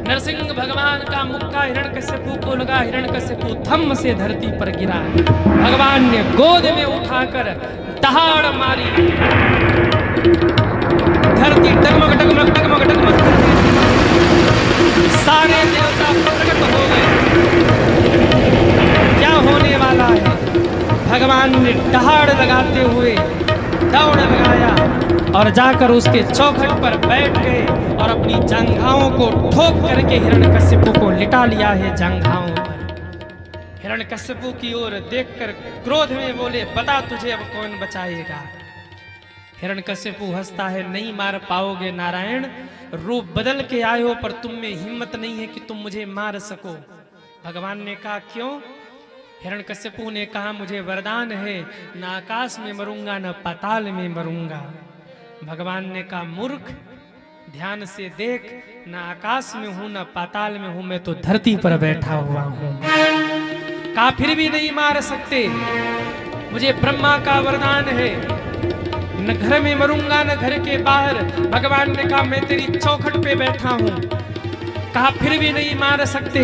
नरसिंह भगवान का मुक्का हिरण्यकश्यपु को लगा। हिरण्यकश्यपु धम्म से धरती पर गिरा। भगवान ने गोद में उठाकर दहाड़ मारी। धरती डगमग डगमग डगमग डगमग करती, सारे देवता प्रकट हो गए। क्या होने वाला है? भगवान ने दहाड़ लगाते हुए दौड़ लगाया और जाकर उसके चौखट पर बैठ गए और अपनी जंघाओं को ठोक करके हिरण्यकश्यपु को लिटा लिया है जंघाओं पर। हिरण्यकश्यपु की ओर देखकर क्रोध में बोले बता तुझे अब कौन बचाएगा? हिरण्यकश्यपु हंसता है नहीं मार पाओगे नारायण, रूप बदल के आए हो पर तुम में हिम्मत नहीं है कि तुम मुझे मार सको। भगवान ने कहा क्यों? हिरण्यकश्यपु ने कहा मुझे वरदान है न आकाश में मरूंगा न पाताल में मरूंगा। भगवान ने कहा मूर्ख, ध्यान से देख, न आकाश में हूं न पाताल में हूं, मैं तो धरती पर बैठा हुआ हूं। कहा फिर भी नहीं मार सकते, मुझे ब्रह्मा का वरदान है, न घर में मरूंगा न घर के बाहर। भगवान ने कहा मैं तेरी चौखट पे बैठा हूं। कहा फिर भी नहीं मार सकते,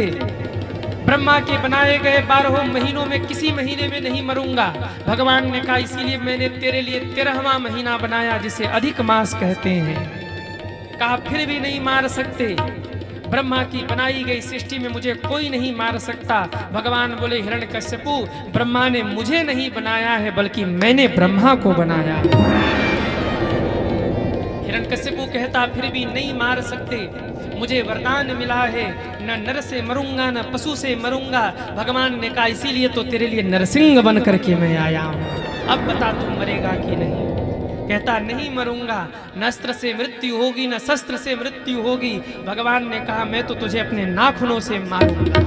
ब्रह्मा के बनाए गए 12 महीनों में किसी महीने में नहीं मरूंगा। भगवान ने कहा इसीलिए मैंने तेरे लिए 13वां महीना बनाया जिसे अधिक मास कहते हैं। कहा फिर भी नहीं मार सकते, ब्रह्मा की बनाई गई सृष्टि में मुझे कोई नहीं मार सकता। भगवान बोले हिरण्यकश्यपु ब्रह्मा ने मुझे नहीं बनाया है बल्कि मैंने ब्रह्मा को बनाया है। हिरण्यकश्यपु कहता फिर भी नहीं मार सकते, मुझे वरदान मिला है न नर से मरूंगा न पशु से मरूंगा। भगवान ने कहा इसीलिए तो तेरे लिए नरसिंह बन करके मैं आया हूं, अब बता तू मरेगा कि नहीं? कहता नहीं मरूंगा, न अस्त्र से मृत्यु होगी न शस्त्र से मृत्यु होगी। भगवान ने कहा मैं तो तुझे अपने नाखूनों से मारूंगा।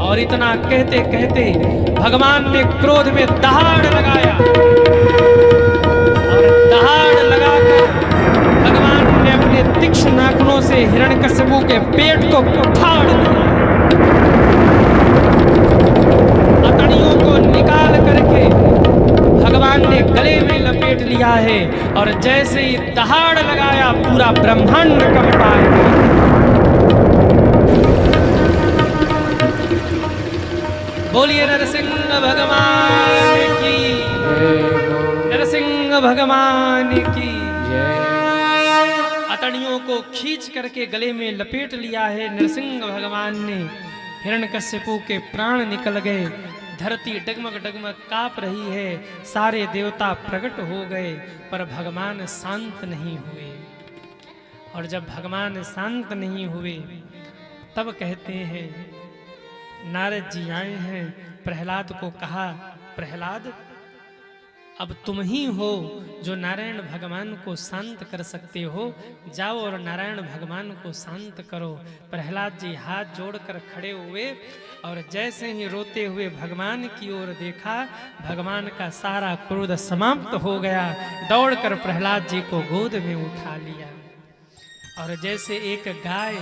और इतना कहते कहते भगवान ने क्रोध में दहाड़ लगाया और दहाड़ लगाकर भगवान ने अपने तीक्ष्ण नाखूनों से हिरण्यकश्यपु के पेट को फाड़ दिया। अतड़ियों को निकाल करके भगवान ने गले में लपेट लिया है और जैसे ही दहाड़ लगाया पूरा ब्रह्मांड कंपाएगा। बोलिए नरसिंह भगवान की, नरसिंह भगवान की। अतड़ियों को खींच करके गले में लपेट लिया है नरसिंह भगवान ने। हिरण्यकश्यपु के प्राण निकल गए, धरती डगमग डगमग कांप रही है, सारे देवता प्रकट हो गए पर भगवान शांत नहीं हुए। और जब भगवान शांत नहीं हुए तब कहते हैं नारद जी आए हैं, प्रहलाद को कहा प्रहलाद अब तुम ही हो जो नारायण भगवान को शांत कर सकते हो, जाओ और नारायण भगवान को शांत करो। प्रहलाद जी हाथ जोड़कर खड़े हुए और जैसे ही रोते हुए भगवान की ओर देखा, भगवान का सारा क्रोध समाप्त हो गया। दौड़कर प्रहलाद जी को गोद में उठा लिया और जैसे एक गाय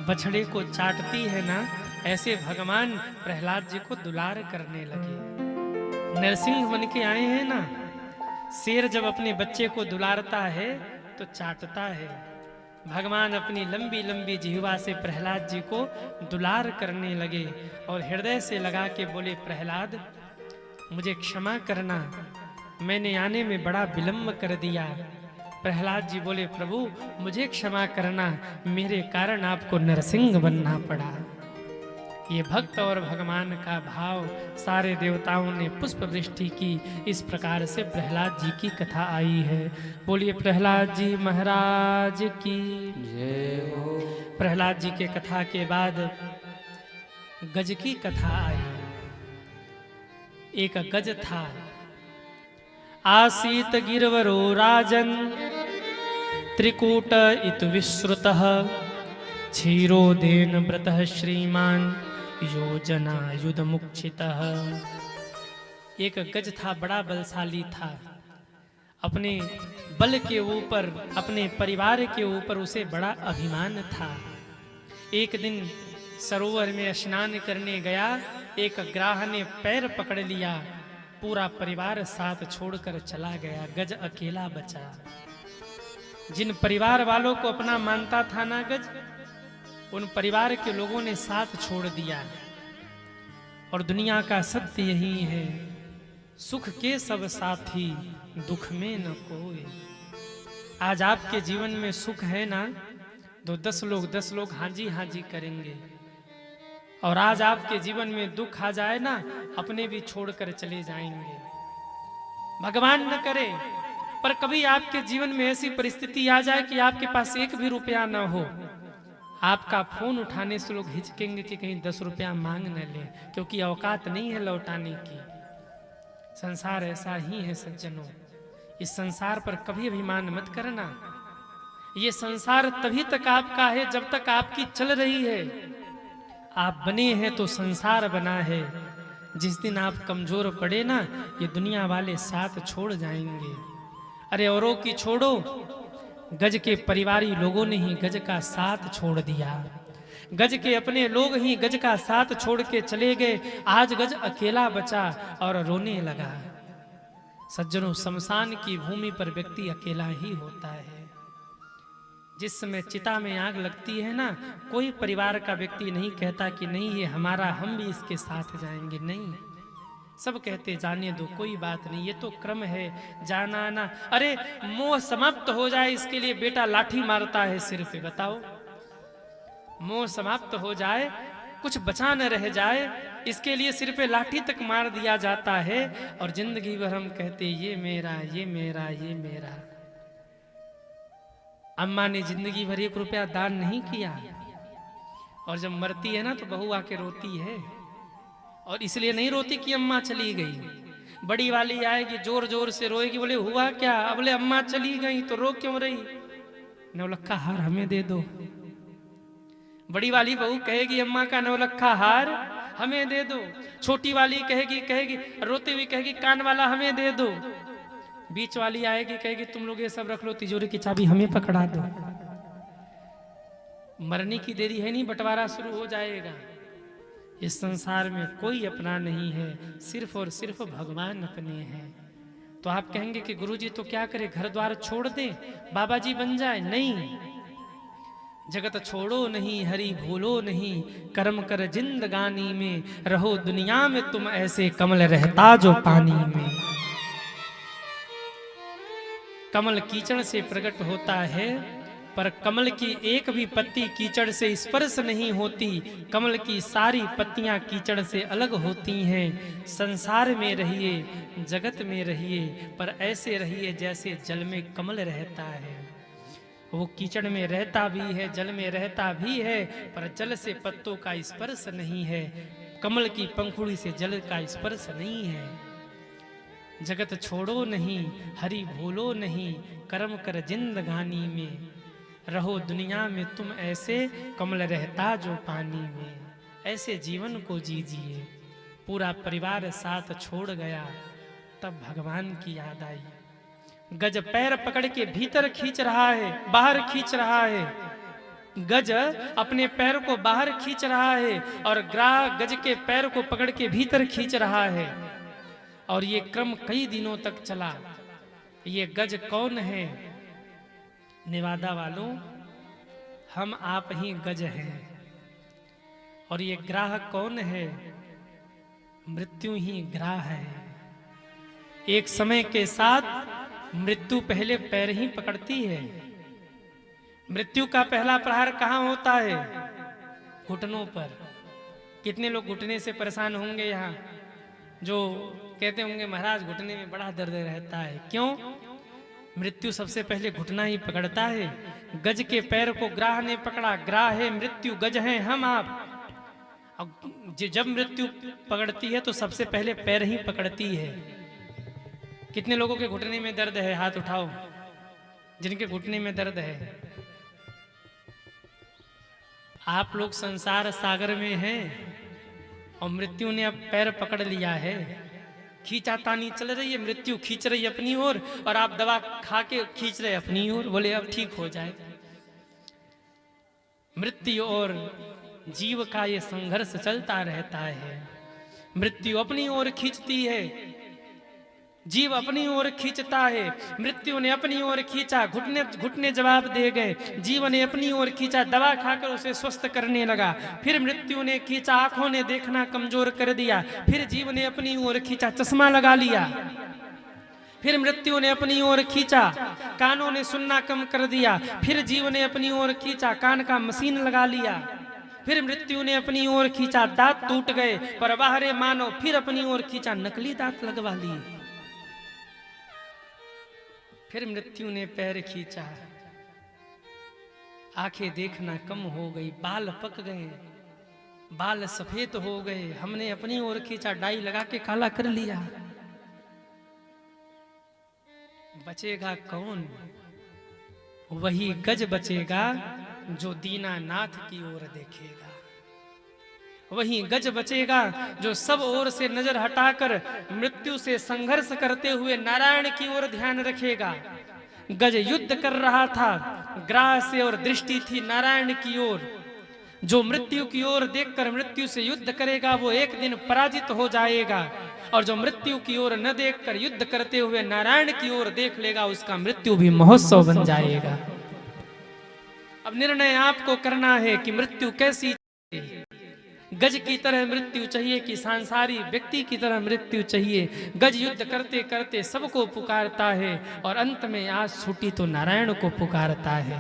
बछड़े को चाटती है ना, ऐसे भगवान प्रहलाद जी को दुलार करने लगे। नरसिंह बन के आए हैं ना, शेर जब अपने बच्चे को दुलारता है तो चाटता है। भगवान अपनी लंबी लंबी जिह्वा से प्रहलाद जी को दुलार करने लगे और हृदय से लगा के बोले प्रहलाद मुझे क्षमा करना, मैंने आने में बड़ा विलंब कर दिया। प्रहलाद जी बोले प्रभु मुझे क्षमा करना, मेरे कारण आपको नरसिंह बनना पड़ा। ये भक्त और भगवान का भाव, सारे देवताओं ने पुष्प वृष्टि की। इस प्रकार से प्रहलाद जी की कथा आई है। बोलिए प्रहलाद जी महाराज की। जय हो। प्रहलाद जी के कथा के बाद गज की कथा आई। एक गज था, आसीत गिरवरो राजन, त्रिकूट इत विश्रुतः, क्षीरोदेन व्रतः श्रीमान, योजना युध मुक्षितः। एक गज था, बड़ा बलशाली था। अपने बल के ऊपर, अपने परिवार के ऊपर उसे बड़ा अभिमान था। एक दिन सरोवर में स्नान करने गया, एक ग्राह ने पैर पकड़ लिया, पूरा परिवार साथ छोड़कर चला गया, गज अकेला बचा। जिन परिवार वालों को अपना मानता था ना गज, उन परिवार के लोगों ने साथ छोड़ दिया। और दुनिया का सत्य यही है, सुख के सब साथी, दुख में न कोई। आज आपके जीवन में सुख है ना, तो 10 लोग हाजी हाजी करेंगे। और आज आपके जीवन में दुख आ जाए ना, अपने भी छोड़कर चले जाएंगे। भगवान न करे, पर कभी आपके जीवन में ऐसी परिस्थिति आ जाए कि आपके पास 1 भी रुपया न हो, आपका फोन उठाने से लोग हिचकेंगे कि कहीं 10 रुपया मांग न ले, क्योंकि औकात नहीं है लौटाने की। संसार ऐसा ही है सज्जनों। इस संसार पर कभी अभिमान मत करना। ये संसार तभी तक आपका है जब तक आपकी चल रही है। आप बने हैं तो संसार बना है। जिस दिन आप कमजोर पड़े ना, ये दुनिया वाले साथ छोड़ जाएंगे। अरे औरों की छोड़ो, गज के परिवारी लोगों ने ही गज का साथ छोड़ दिया। गज के अपने लोग ही गज का साथ छोड़ के चले गए। आज गज अकेला बचा और रोने लगा। सज्जनों, शमशान की भूमि पर व्यक्ति अकेला ही होता है। जिस समय चिता में आग लगती है ना, कोई परिवार का व्यक्ति नहीं कहता कि नहीं ये हमारा, हम भी इसके साथ जाएंगे। नहीं, सब कहते जाने दो, कोई बात नहीं, ये तो क्रम है, जाना आना। अरे मोह समाप्त हो जाए इसके लिए बेटा लाठी मारता है सिर पे, बताओ। मोह समाप्त हो जाए, कुछ बचा न रह जाए, इसके लिए सिर पे लाठी तक मार दिया जाता है। और जिंदगी भर हम कहते ये मेरा, ये मेरा, ये मेरा। अम्मा ने जिंदगी भर 1 रुपया दान नहीं किया, और जब मरती है ना तो बहू आके रोती है। और इसलिए नहीं रोती कि अम्मा चली गई, बड़ी वाली आएगी जोर जोर से रोएगी, बोले हुआ क्या? अब बोले अम्मा चली गई तो रो क्यों रही? 9 लक्खा हार हमें दे दो। बड़ी वाली बहू कहेगी अम्मा का 9 लक्खा हार हमें दे दो। छोटी वाली कहेगी रोते हुए कहेगी कान वाला हमें दे दो। बीच वाली आएगी कहेगी तुम लोग ये सब रख लो, तिजोरी की चाबी हमें पकड़ा दो। मरने की देरी है नहीं, बंटवारा शुरू हो जाएगा। इस संसार में कोई अपना नहीं है, सिर्फ और सिर्फ भगवान अपने हैं। तो आप कहेंगे कि गुरुजी तो क्या करे, घर द्वार छोड़ दे, बाबा जी बन जाए? नहीं, जगत छोड़ो नहीं, हरि भूलो नहीं, कर्म कर जिंदगानी में, रहो दुनिया में तुम ऐसे, कमल रहता जो पानी में। कमल कीचड़ से प्रकट होता है, पर कमल की एक भी पत्ती कीचड़ से स्पर्श नहीं होती। कमल की सारी पत्तियां कीचड़ से अलग होती हैं। संसार में रहिए, जगत में रहिए, पर ऐसे रहिए जैसे जल में कमल रहता है। वो कीचड़ में रहता भी है, जल में रहता भी है, पर जल से पत्तों का स्पर्श नहीं है। कमल की पंखुड़ी से जल का स्पर्श नहीं है। जगत छोड़ो नहीं, हरि भूलो नहीं, कर्म कर जिंदगानी में, रहो दुनिया में तुम ऐसे, कमल रहता जो पानी में। ऐसे जीवन को जीजिए। पूरा परिवार साथ छोड़ गया, तब भगवान की याद आई। गज पैर पकड़ के भीतर खींच रहा है, बाहर खींच रहा है। गज अपने पैर को बाहर खींच रहा है और ग्राह गज के पैर को पकड़ के भीतर खींच रहा है। और ये क्रम कई दिनों तक चला। ये गज कौन है? नेवादा वालों, हम आप ही गज हैं। और ये ग्राह कौन है? मृत्यु ही ग्राह है। एक समय के साथ मृत्यु पहले पैर ही पकड़ती है। मृत्यु का पहला प्रहार कहाँ होता है? घुटनों पर। कितने लोग घुटने से परेशान होंगे यहाँ, जो कहते होंगे महाराज घुटने में बड़ा दर्द रहता है। क्यों? मृत्यु सबसे पहले घुटना ही पकड़ता है। गज के पैर को ग्राह ने पकड़ा, ग्राह है मृत्यु, गज है हम आप। अब जब मृत्यु पकड़ती है तो सबसे पहले पैर ही पकड़ती है। कितने लोगों के घुटने में दर्द है? हाथ उठाओ जिनके घुटने में दर्द है। आप लोग संसार सागर में हैं और मृत्यु ने अब पैर पकड़ लिया है। खींचातानी चल रही है, मृत्यु खींच रही है अपनी ओर और आप दवा खा के खींच रहे अपनी ओर, बोले अब ठीक हो जाए। मृत्यु और जीव का ये संघर्ष चलता रहता है। मृत्यु अपनी ओर खींचती है, जीव अपनी ओर खींचता है। मृत्यु ने अपनी ओर खींचा, घुटने घुटने जवाब दे गए। जीव ने अपनी ओर खींचा, दवा खाकर उसे स्वस्थ करने लगा। फिर मृत्यु ने खींचा, आंखों ने देखना कमजोर कर दिया। फिर जीव ने अपनी ओर खींचा, चश्मा लगा लिया। फिर मृत्यु ने अपनी ओर खींचा, कानों ने सुनना कम कर दिया। फिर जीव ने अपनी ओर खींचा, कान का मशीन लगा लिया। फिर मृत्यु ने अपनी ओर खींचा, दांत टूट गए पर बाहरे मानो। फिर अपनी ओर खींचा, नकली दांत लगवा लिए। फिर मृत्यु ने पैर खींचा, आंखें देखना कम हो गई, बाल पक गए, बाल सफेद हो गए। हमने अपनी ओर खींचा, डाई लगा के काला कर लिया। बचेगा कौन? वही गज बचेगा जो दीनानाथ की ओर देखेगा। वही गज बचेगा जो सब ओर से नजर हटाकर मृत्यु से संघर्ष करते हुए नारायण की ओर ध्यान रखेगा। गज युद्ध कर रहा था, ग्राह से और दृष्टि थी नारायण की ओर। जो मृत्यु की ओर देखकर मृत्यु से युद्ध करेगा वो एक दिन पराजित हो जाएगा, और जो मृत्यु की ओर न देखकर युद्ध करते हुए नारायण की ओर देख लेगा उसका मृत्यु भी महोत्सव बन जाएगा। अब निर्णय आपको करना है कि मृत्यु कैसी चाहिए। गज की तरह मृत्यु चाहिए कि सांसारिक व्यक्ति की तरह मृत्यु चाहिए। गज युद्ध करते करते सबको पुकारता है और अंत में आस छूटी तो नारायण को पुकारता है।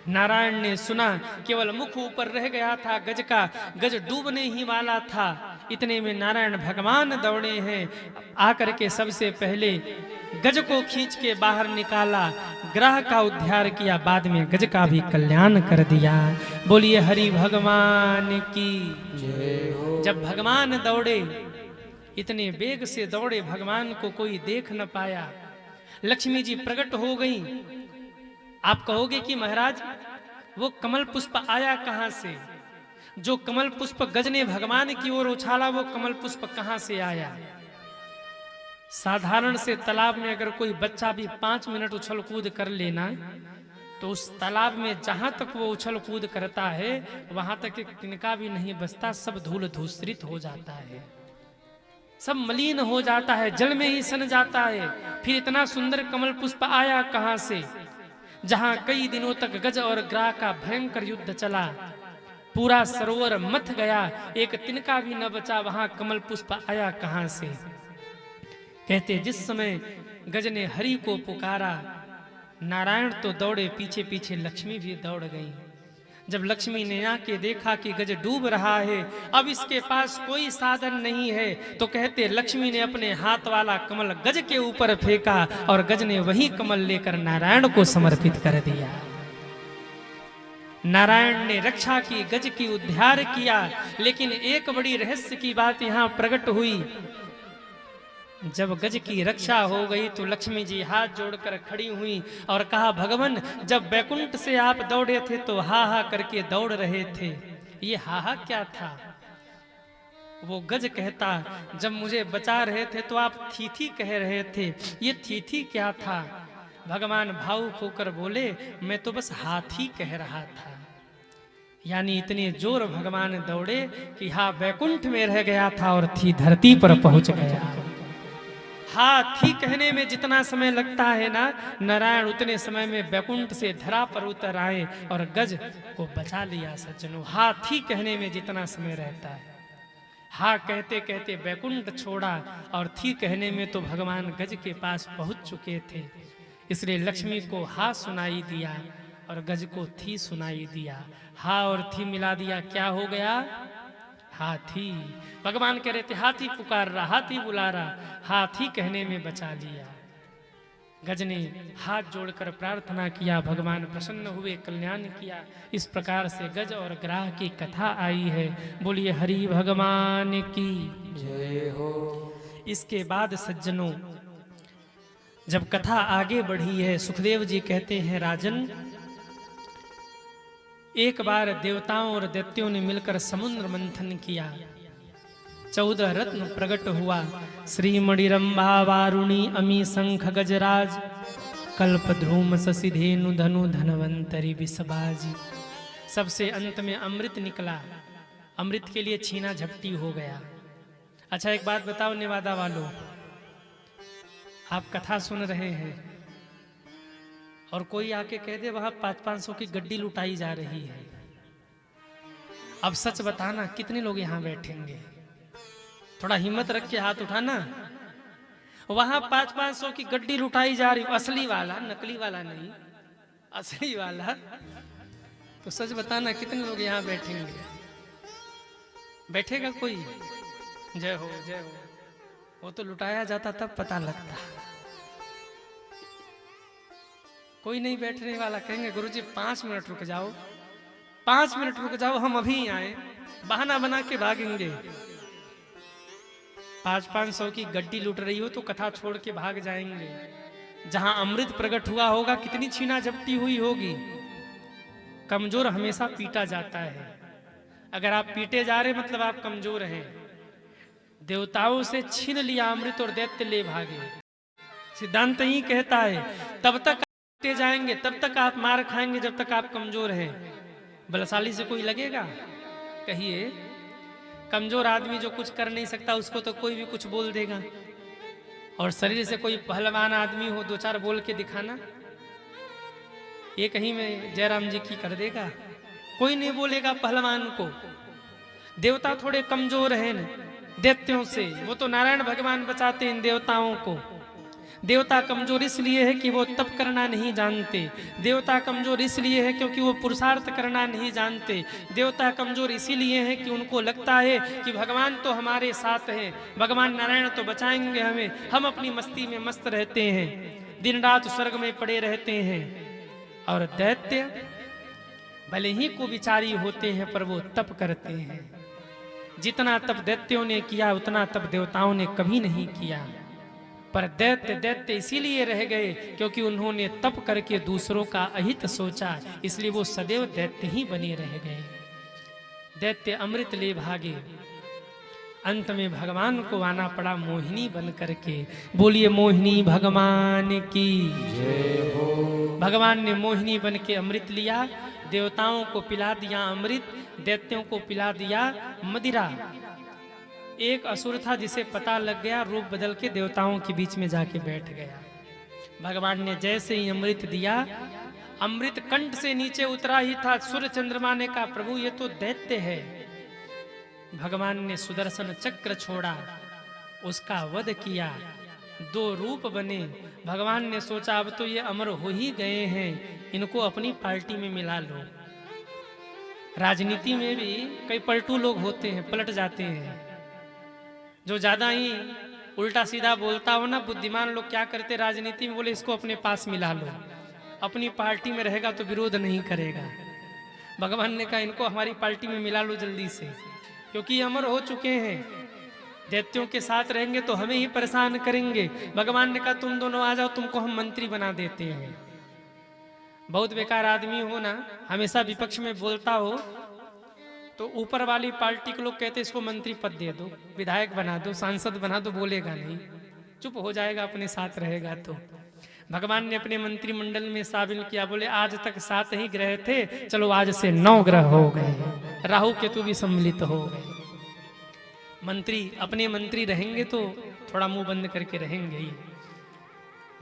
नारायण ने सुना, केवल मुख ऊपर रह गया था गज का, गज डूबने ही वाला था। इतने में नारायण भगवान दौड़े हैं, आकर के सबसे पहले गज को खींच के बाहर निकाला, ग्रह का उद्धार किया, बाद में गज का भी कल्याण कर दिया। बोलिए हरि भगवान की जय हो। जब भगवान दौड़े, इतने वेग से दौड़े, भगवान को कोई देख न पाया। लक्ष्मी जी प्रकट हो गई। आप कहोगे कि महाराज वो कमल पुष्प आया कहां से? जो कमल पुष्प गज ने भगवान की ओर उछाला वो कमल पुष्प कहां से आया? साधारण से तालाब में अगर कोई बच्चा भी 5 मिनट उछल कूद कर लेना तो उस तालाब में जहां तक वो उछल कूद करता है वहां तक एक तिनका भी नहीं बचता, सब धूल धूसरित हो जाता है, सब मलिन हो जाता है, जल में ही सन जाता है। फिर इतना सुंदर कमल पुष्प आया कहां से? जहां कई दिनों तक गज और ग्राह का भयंकर युद्ध चला, पूरा सरोवर मथ गया, एक तिनका भी न बचा, वहां कमल पुष्प आया कहां से? कहते जिस समय गज ने हरि को पुकारा, नारायण तो दौड़े, पीछे पीछे लक्ष्मी भी दौड़ गई। जब लक्ष्मी ने आके देखा कि गज डूब रहा है, अब इसके पास कोई साधन नहीं है, तो कहते लक्ष्मी ने अपने हाथ वाला कमल गज के ऊपर फेंका और गज ने वही कमल लेकर नारायण को समर्पित कर दिया। नारायण ने रक्षा की, गज की उद्धार किया। लेकिन एक बड़ी रहस्य की बात यहाँ प्रकट हुई। जब गज की रक्षा हो गई तो लक्ष्मी जी हाथ जोड़कर खड़ी हुई और कहा, भगवान जब बैकुंठ से आप दौड़े थे तो हा हा करके दौड़ रहे थे, ये हा हा क्या था? वो गज कहता, जब मुझे बचा रहे थे तो आप थी थी कह रहे थे, ये थी थी क्या था? भगवान भावुक होकर बोले, मैं तो बस हाथी कह रहा था। यानी इतने जोर भगवान दौड़े कि हा बैकुंठ में रह गया था और थी धरती पर पहुंच गया। हाथी कहने में जितना समय लगता है ना, नारायण उतने समय में बैकुंठ से धरा पर उतर आए और गज को बचा लिया। सज्जनों, हाथी कहने में जितना समय रहता है, हा कहते कहते बैकुंठ छोड़ा और थी कहने में तो भगवान गज के पास पहुंच चुके थे। इसलिए लक्ष्मी को हा सुनाई दिया और गज को थी सुनाई दिया। हा और थी मिला दिया, क्या हो गया? हाथी। भगवान कह रहे थे हाथी पुकार रहा, हाथी बुला रहा, हाथी कहने में बचा लिया। गज ने हाथ जोड़कर प्रार्थना किया, भगवान प्रसन्न हुए, कल्याण किया। इस प्रकार से गज और ग्राह की कथा आई है। बोलिए हरि भगवान की जय हो। इसके बाद सज्जनों, जब कथा आगे बढ़ी है, सुखदेव जी कहते हैं राजन, एक बार देवताओं और दैत्यों ने मिलकर समुद्र मंथन किया, 14 रत्न प्रकट हुआ। श्रीमणिरंभा वारुणी अमी शंख गजराज, कल्पध्रुम शशिधेनु धनु धनवंतरी विषबाजी। सबसे अंत में अमृत निकला, अमृत के लिए छीना झपटी हो गया। अच्छा एक बात बताओ नेवादा वालों, आप कथा सुन रहे हैं और कोई आके कह दे वहां 500-500 की गड्डी लुटाई जा रही है, अब सच बताना कितने लोग यहां बैठेंगे? थोड़ा हिम्मत रख के हाथ उठाना। वहां 500-500 की गड्डी लुटाई जा रही, असली वाला, नकली वाला नहीं, असली वाला। तो सच बताना कितने लोग यहां बैठेंगे? बैठेगा कोई? जय हो जय हो। वो तो लुटाया जाता तब पता लगता। कोई नहीं बैठने वाला। कहेंगे गुरुजी 5 मिनट रुक जाओ, 5 मिनट रुक जाओ, हम अभी आए। बहाना बना के भागेंगे। 500-500 की गड्डी लूट रही हो तो कथा छोड़ के भाग जाएंगे। जहां अमृत प्रकट हुआ होगा कितनी छीना झपटी हुई होगी। कमजोर हमेशा पीटा जाता है। अगर आप पीटे जा रहे मतलब आप कमजोर हैं। देवताओं से छीन लिया अमृत और दैत्य ले भागे। सिद्धांत ही कहता है तब तक पीटे जाएंगे, तब तक आप मार खाएंगे जब तक आप कमजोर हैं। बलशाली से कोई लगेगा? कहिए। कमजोर आदमी जो कुछ कर नहीं सकता उसको तो कोई भी कुछ बोल देगा। और शरीर से कोई पहलवान आदमी हो, 2-4 बोल के दिखाना, ये कहीं में जयराम जी की कर देगा? कोई नहीं बोलेगा पहलवान को। देवता थोड़े कमजोर हैं दैत्यों से, वो तो नारायण भगवान बचाते हैं देवताओं को। देवता कमजोर इसलिए है कि वो तप करना नहीं जानते। देवता कमजोर इसलिए है क्योंकि वो पुरुषार्थ करना नहीं जानते। देवता कमजोर इसीलिए है कि उनको लगता है कि भगवान तो हमारे साथ हैं, भगवान नारायण तो बचाएंगे हमें, हम अपनी मस्ती में मस्त रहते हैं, दिन रात स्वर्ग में पड़े रहते हैं। और दैत्य भले ही को विचारी होते हैं पर वो तप करते हैं। जितना तप दैत्यों ने किया उतना तप देवताओं ने कभी नहीं किया। पर दैत्य इसीलिए रह गए क्योंकि उन्होंने तप करके दूसरों का अहित सोचा, इसलिए वो सदैव दैत्य ही बने रह गए। दैत्य अमृत ले भागे, अंत में भगवान को आना पड़ा मोहिनी बन करके। बोलिए मोहिनी भगवान की जय हो। भगवान ने मोहिनी बन के अमृत लिया, देवताओं को पिला दिया अमृत, दैत्यों को पिला दिया मदिरा। एक असुर था जिसे पता लग गया, रूप बदल के देवताओं के बीच में जाके बैठ गया। भगवान ने जैसे ही अमृत दिया, अमृत कंठ से नीचे उतरा ही था। सूर्य चंद्रमा ने कहा प्रभु ये तो दैत्य है। भगवान ने सुदर्शन चक्र छोड़ा, उसका वध किया, 2 रूप बने। भगवान ने सोचा अब तो ये अमर हो ही गए हैं, इनको अपनी पार्टी में मिला लो। राजनीति में भी कई पलटू लोग होते हैं, पलट जाते हैं। जो ज्यादा ही उल्टा सीधा बोलता हो ना, बुद्धिमान लोग क्या करते राजनीति में, बोले इसको अपने पास मिला लो, अपनी पार्टी में रहेगा तो विरोध नहीं करेगा। भगवान ने कहा इनको हमारी पार्टी में मिला लो जल्दी से, क्योंकि अमर हो चुके हैं। दैत्यों के साथ रहेंगे तो हमें ही परेशान करेंगे। भगवान ने कहा तुम दोनों आ जाओ, तुमको हम मंत्री बना देते हैं। बहुत बेकार आदमी हो ना, हमेशा विपक्ष में बोलता हो तो ऊपर वाली पार्टी के लोग कहते इसको मंत्री पद दे दो, विधायक बना दो, सांसद बना दो, बोलेगा नहीं, चुप हो जाएगा, अपने साथ रहेगा। तो भगवान ने अपने मंत्रिमंडल में शामिल किया। बोले आज तक 7 ही ग्रह थे, चलो आज से 9 ग्रह हो गए, राहु केतु भी सम्मिलित हो गए। मंत्री अपने मंत्री रहेंगे तो थोड़ा मुंह बंद करके रहेंगे ही।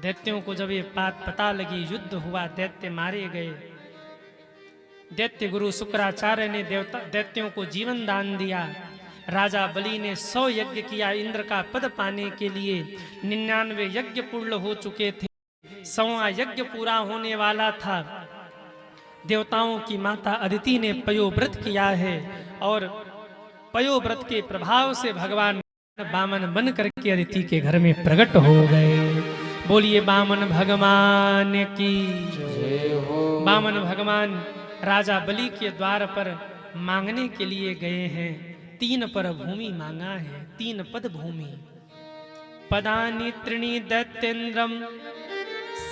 दैत्यों को जब ये बात पता लगी, युद्ध हुआ, दैत्य मारे गए। दैत्य गुरु शुक्राचार्य ने दैत्यों को जीवन दान दिया। राजा बलि ने 100 यज्ञ किया इंद्र का पद पाने के लिए। 99 यज्ञ पूर्ण हो चुके थे, 100वां यज्ञ पूरा होने वाला था। देवताओं की माता अदिति ने पयोव्रत किया है और पयोव्रत के प्रभाव से भगवान वामन बन करके अदिति के घर में प्रकट हो गए। बोलिए वामन भगवान की। जय हो। वामन भगवान राजा बलि के द्वार पर मांगने के लिए गए हैं। 3 पर भूमि मांगा है, 3 पद भूमि। पदानि त्रीणि दैत्येन्द्रम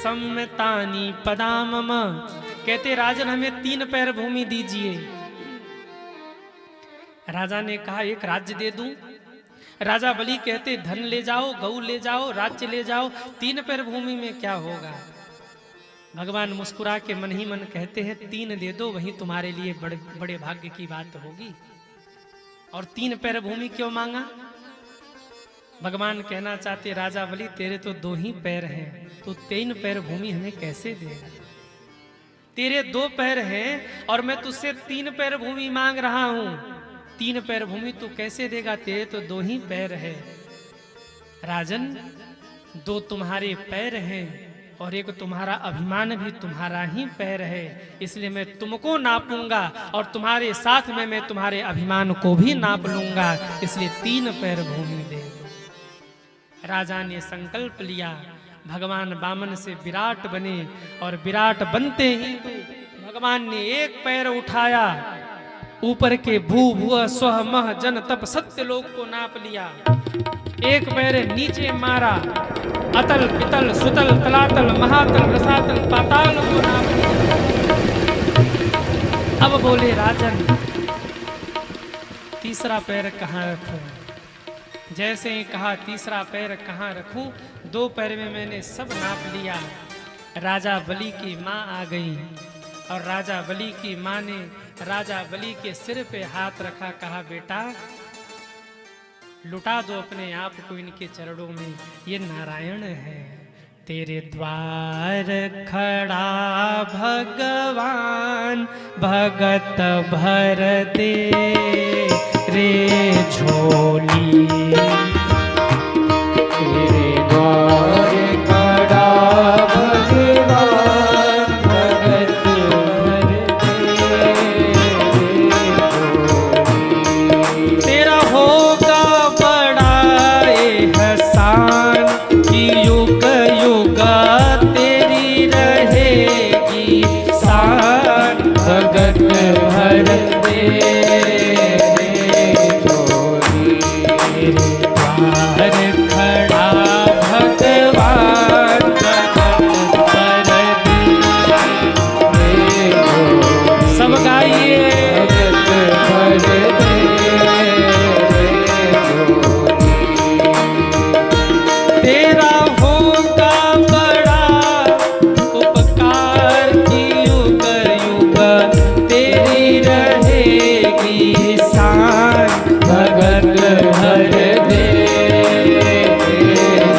सम्मतानि पदा मम। कहते राजन हमें 3 पैर भूमि दीजिए। राजा ने कहा 1 राज्य दे दूं। राजा बलि कहते धन ले जाओ, गऊ ले जाओ, राज्य ले जाओ, 3 पैर भूमि में क्या होगा। भगवान मुस्कुरा के मन ही मन कहते हैं 3 दे दो, वही तुम्हारे लिए बड़े बड़े भाग्य की बात होगी। और 3 पैर भूमि क्यों मांगा। भगवान कहना चाहते राजा बलि तेरे तो 2 ही पैर हैं, तो 3 पैर भूमि हमें कैसे देगा। तेरे 2 पैर हैं और मैं तुझसे 3 पैर भूमि मांग रहा हूं। 3 पैर भूमि तू कैसे देगा, तेरे तो 2 ही पैर है। राजन 2 तुम्हारे पैर हैं और 1 तुम्हारा अभिमान भी तुम्हारा ही पैर है, इसलिए मैं तुमको नापूंगा और तुम्हारे साथ में मैं तुम्हारे अभिमान को भी नाप लूंगा, इसलिए 3 पैर भूमि दे। राजा ने संकल्प लिया, भगवान वामन से विराट बने और विराट बनते ही भगवान ने 1 पैर उठाया, ऊपर के भू भुव स्व मह जन तप सत्य लोक को नाप लिया। 1 पैर नीचे मारा, अतल पितल सुतल तलातल महातल रसातल पाताल को नाप लिया। अब बोले राजन 3रा पैर कहाँ रखूं। जैसे ही कहा 3रा पैर कहाँ रखूं, 2 पैर में मैंने सब नाप लिया। राजा बलि की माँ आ गई और राजा बलि की माँ ने राजा बलि के सिर पे हाथ रखा, कहा बेटा लुटा दो अपने आप को इनके चरणों में, ये नारायण है। तेरे द्वार खड़ा भगवान भगत भर दे रे झोली। तेरे द्वार खड़ा भगवान भगत भर दे। तेरा होगा बड़ा एहसान कि युग युग तेरी रहेगी शान, भगत भर दे झोली। तेरे द्वार खड़ा भगवान भगत भर दे। सब गाइए भगत भर तेरा होगा बड़ा उपकार की युग युग तेरी रहेगी शान, भगत भर दे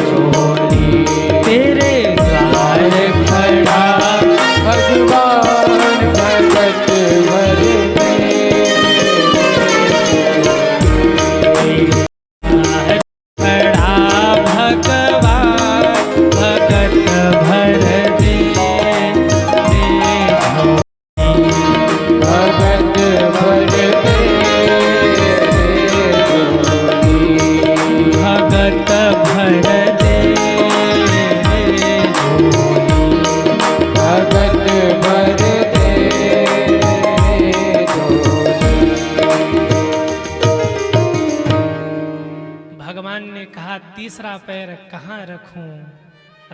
झोली। तेरे द्वार खड़ा भगवान भगत भर दे। खड़ा भगवान भगत भर दे भगत भर दे भगत भर दे भगत भर दे। भगवान ने कहा 3रा पैर कहाँ रखूं।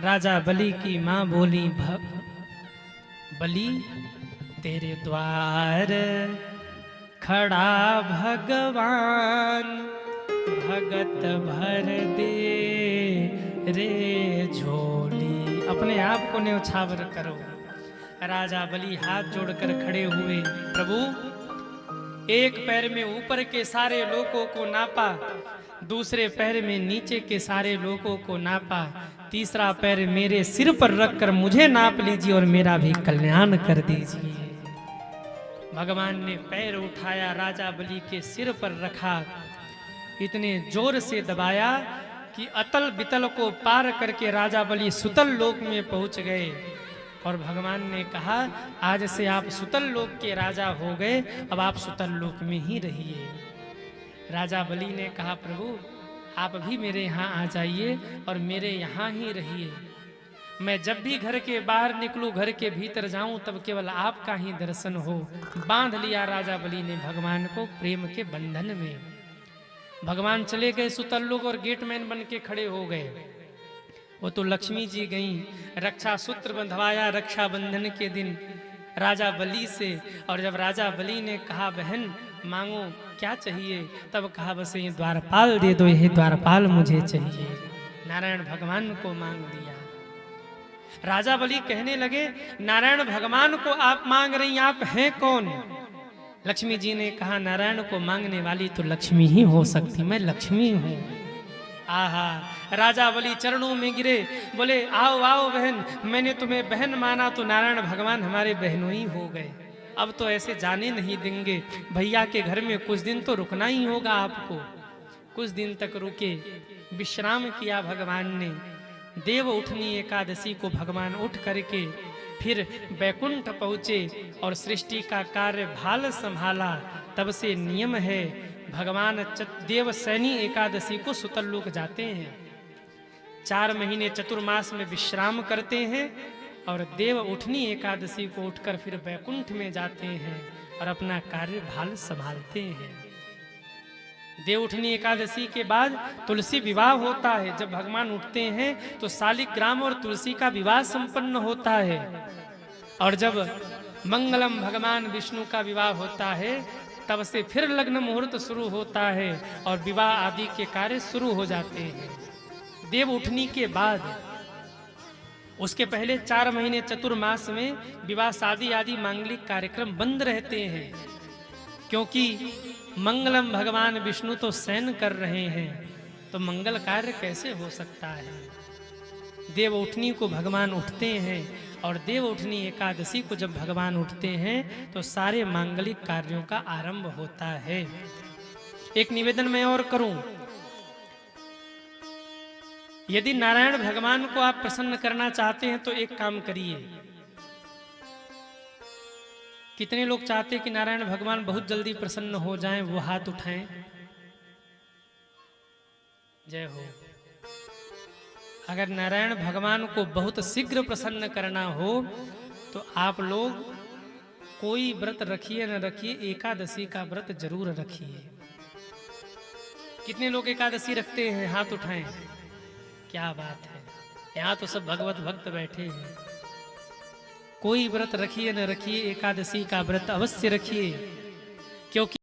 राजा बलि की माँ बोली बलि तेरे द्वार खड़ा भगवान भगत भर दे रे झोली। अपने आप को न्यौछावर करो। राजा बलि हाथ जोड़कर खड़े हुए, प्रभु 1 पैर में ऊपर के सारे लोगों को नापा, दूसरे पैर में नीचे के सारे लोगों को नापा, 3रा पैर मेरे सिर पर रखकर मुझे नाप लीजिए और मेरा भी कल्याण कर दीजिए। भगवान ने पैर उठाया, राजा बलि के सिर पर रखा, इतने जोर से दबाया कि अतल बितल को पार करके राजा बलि सुतल लोक में पहुंच गए। और भगवान ने कहा आज से आप सुतल लोक के राजा हो गए, अब आप सुतल लोक में ही रहिए। राजा बलि ने कहा, प्रभु आप भी मेरे यहाँ आ जाइए और मेरे यहाँ ही रहिए। मैं जब भी घर के बाहर निकलूं, घर के भीतर जाऊं, तब केवल आपका ही दर्शन हो। बांध लिया राजा बलि ने भगवान को प्रेम के बंधन में। भगवान चले गए सुतरलोक और गेटमैन बन के खड़े हो गए। वो तो लक्ष्मी जी गईं, रक्षा सूत्र बंधवाया रक्षाबंधन के दिन राजा बलि से। और जब राजा बलि ने कहा, बहन मांगो क्या चाहिए, तब कहा, बस ये द्वारपाल दे दो, ये द्वारपाल मुझे चाहिए। नारायण भगवान को मांग दिया। राजा बलि कहने लगे, नारायण भगवान को आप मांग रही, आप हैं कौन? लक्ष्मी जी ने कहा, नारायण को मांगने वाली तो लक्ष्मी ही हो सकती, मैं लक्ष्मी हूँ। आहा, राजा बलि चरणों में गिरे, बोले, आओ आओ बहन, मैंने तुम्हें बहन माना तो नारायण भगवान हमारे बहनों ही हो गए। अब तो ऐसे जाने नहीं देंगे, भैया के घर में कुछ दिन तो रुकना ही होगा आपको। कुछ दिन तक रुके, विश्राम किया भगवान ने। देव उठनी एकादशी को भगवान उठ करके फिर बैकुंठ पहुँचे और सृष्टि का कार्यभार संभाला। तब से नियम है, भगवान देवसैनी एकादशी को सुतरलोक जाते हैं, 4 महीने चतुर्मास में विश्राम करते हैं और देव उठनी एकादशी को उठकर फिर बैकुंठ में जाते हैं और अपना कार्यभार संभालते हैं। देव उठनी एकादशी के बाद तुलसी विवाह होता है। जब भगवान उठते हैं तो शालिग्राम और तुलसी का विवाह संपन्न होता है। और जब मंगलम भगवान विष्णु का विवाह होता है, तब से फिर लग्न मुहूर्त शुरू होता है और विवाह आदि के कार्य शुरू हो जाते हैं। देव उठनी के बाद उसके पहले 4 महीने चतुर्मास में विवाह शादी आदि मांगलिक कार्यक्रम बंद रहते हैं, क्योंकि मंगलम भगवान विष्णु तो शयन कर रहे हैं, तो मंगल कार्य कैसे हो सकता है। देव उठनी को भगवान उठते हैं और देव उठनी एकादशी को जब भगवान उठते हैं तो सारे मांगलिक कार्यों का आरंभ होता है। एक निवेदन मैं और करूं, यदि नारायण भगवान को आप प्रसन्न करना चाहते हैं तो एक काम करिए। कितने लोग चाहते हैं कि नारायण भगवान बहुत जल्दी प्रसन्न हो जाएं, वो हाथ उठाएं। जय हो। अगर नारायण भगवान को बहुत शीघ्र प्रसन्न करना हो तो आप लोग कोई व्रत रखिए न रखिए, एकादशी का व्रत जरूर रखिए। कितने लोग एकादशी रखते हैं, हाथ उठाएं। क्या बात है, यहाँ तो सब भगवत भक्त बैठे हैं। कोई व्रत रखिए न रखिए, एकादशी का व्रत अवश्य रखिए, क्योंकि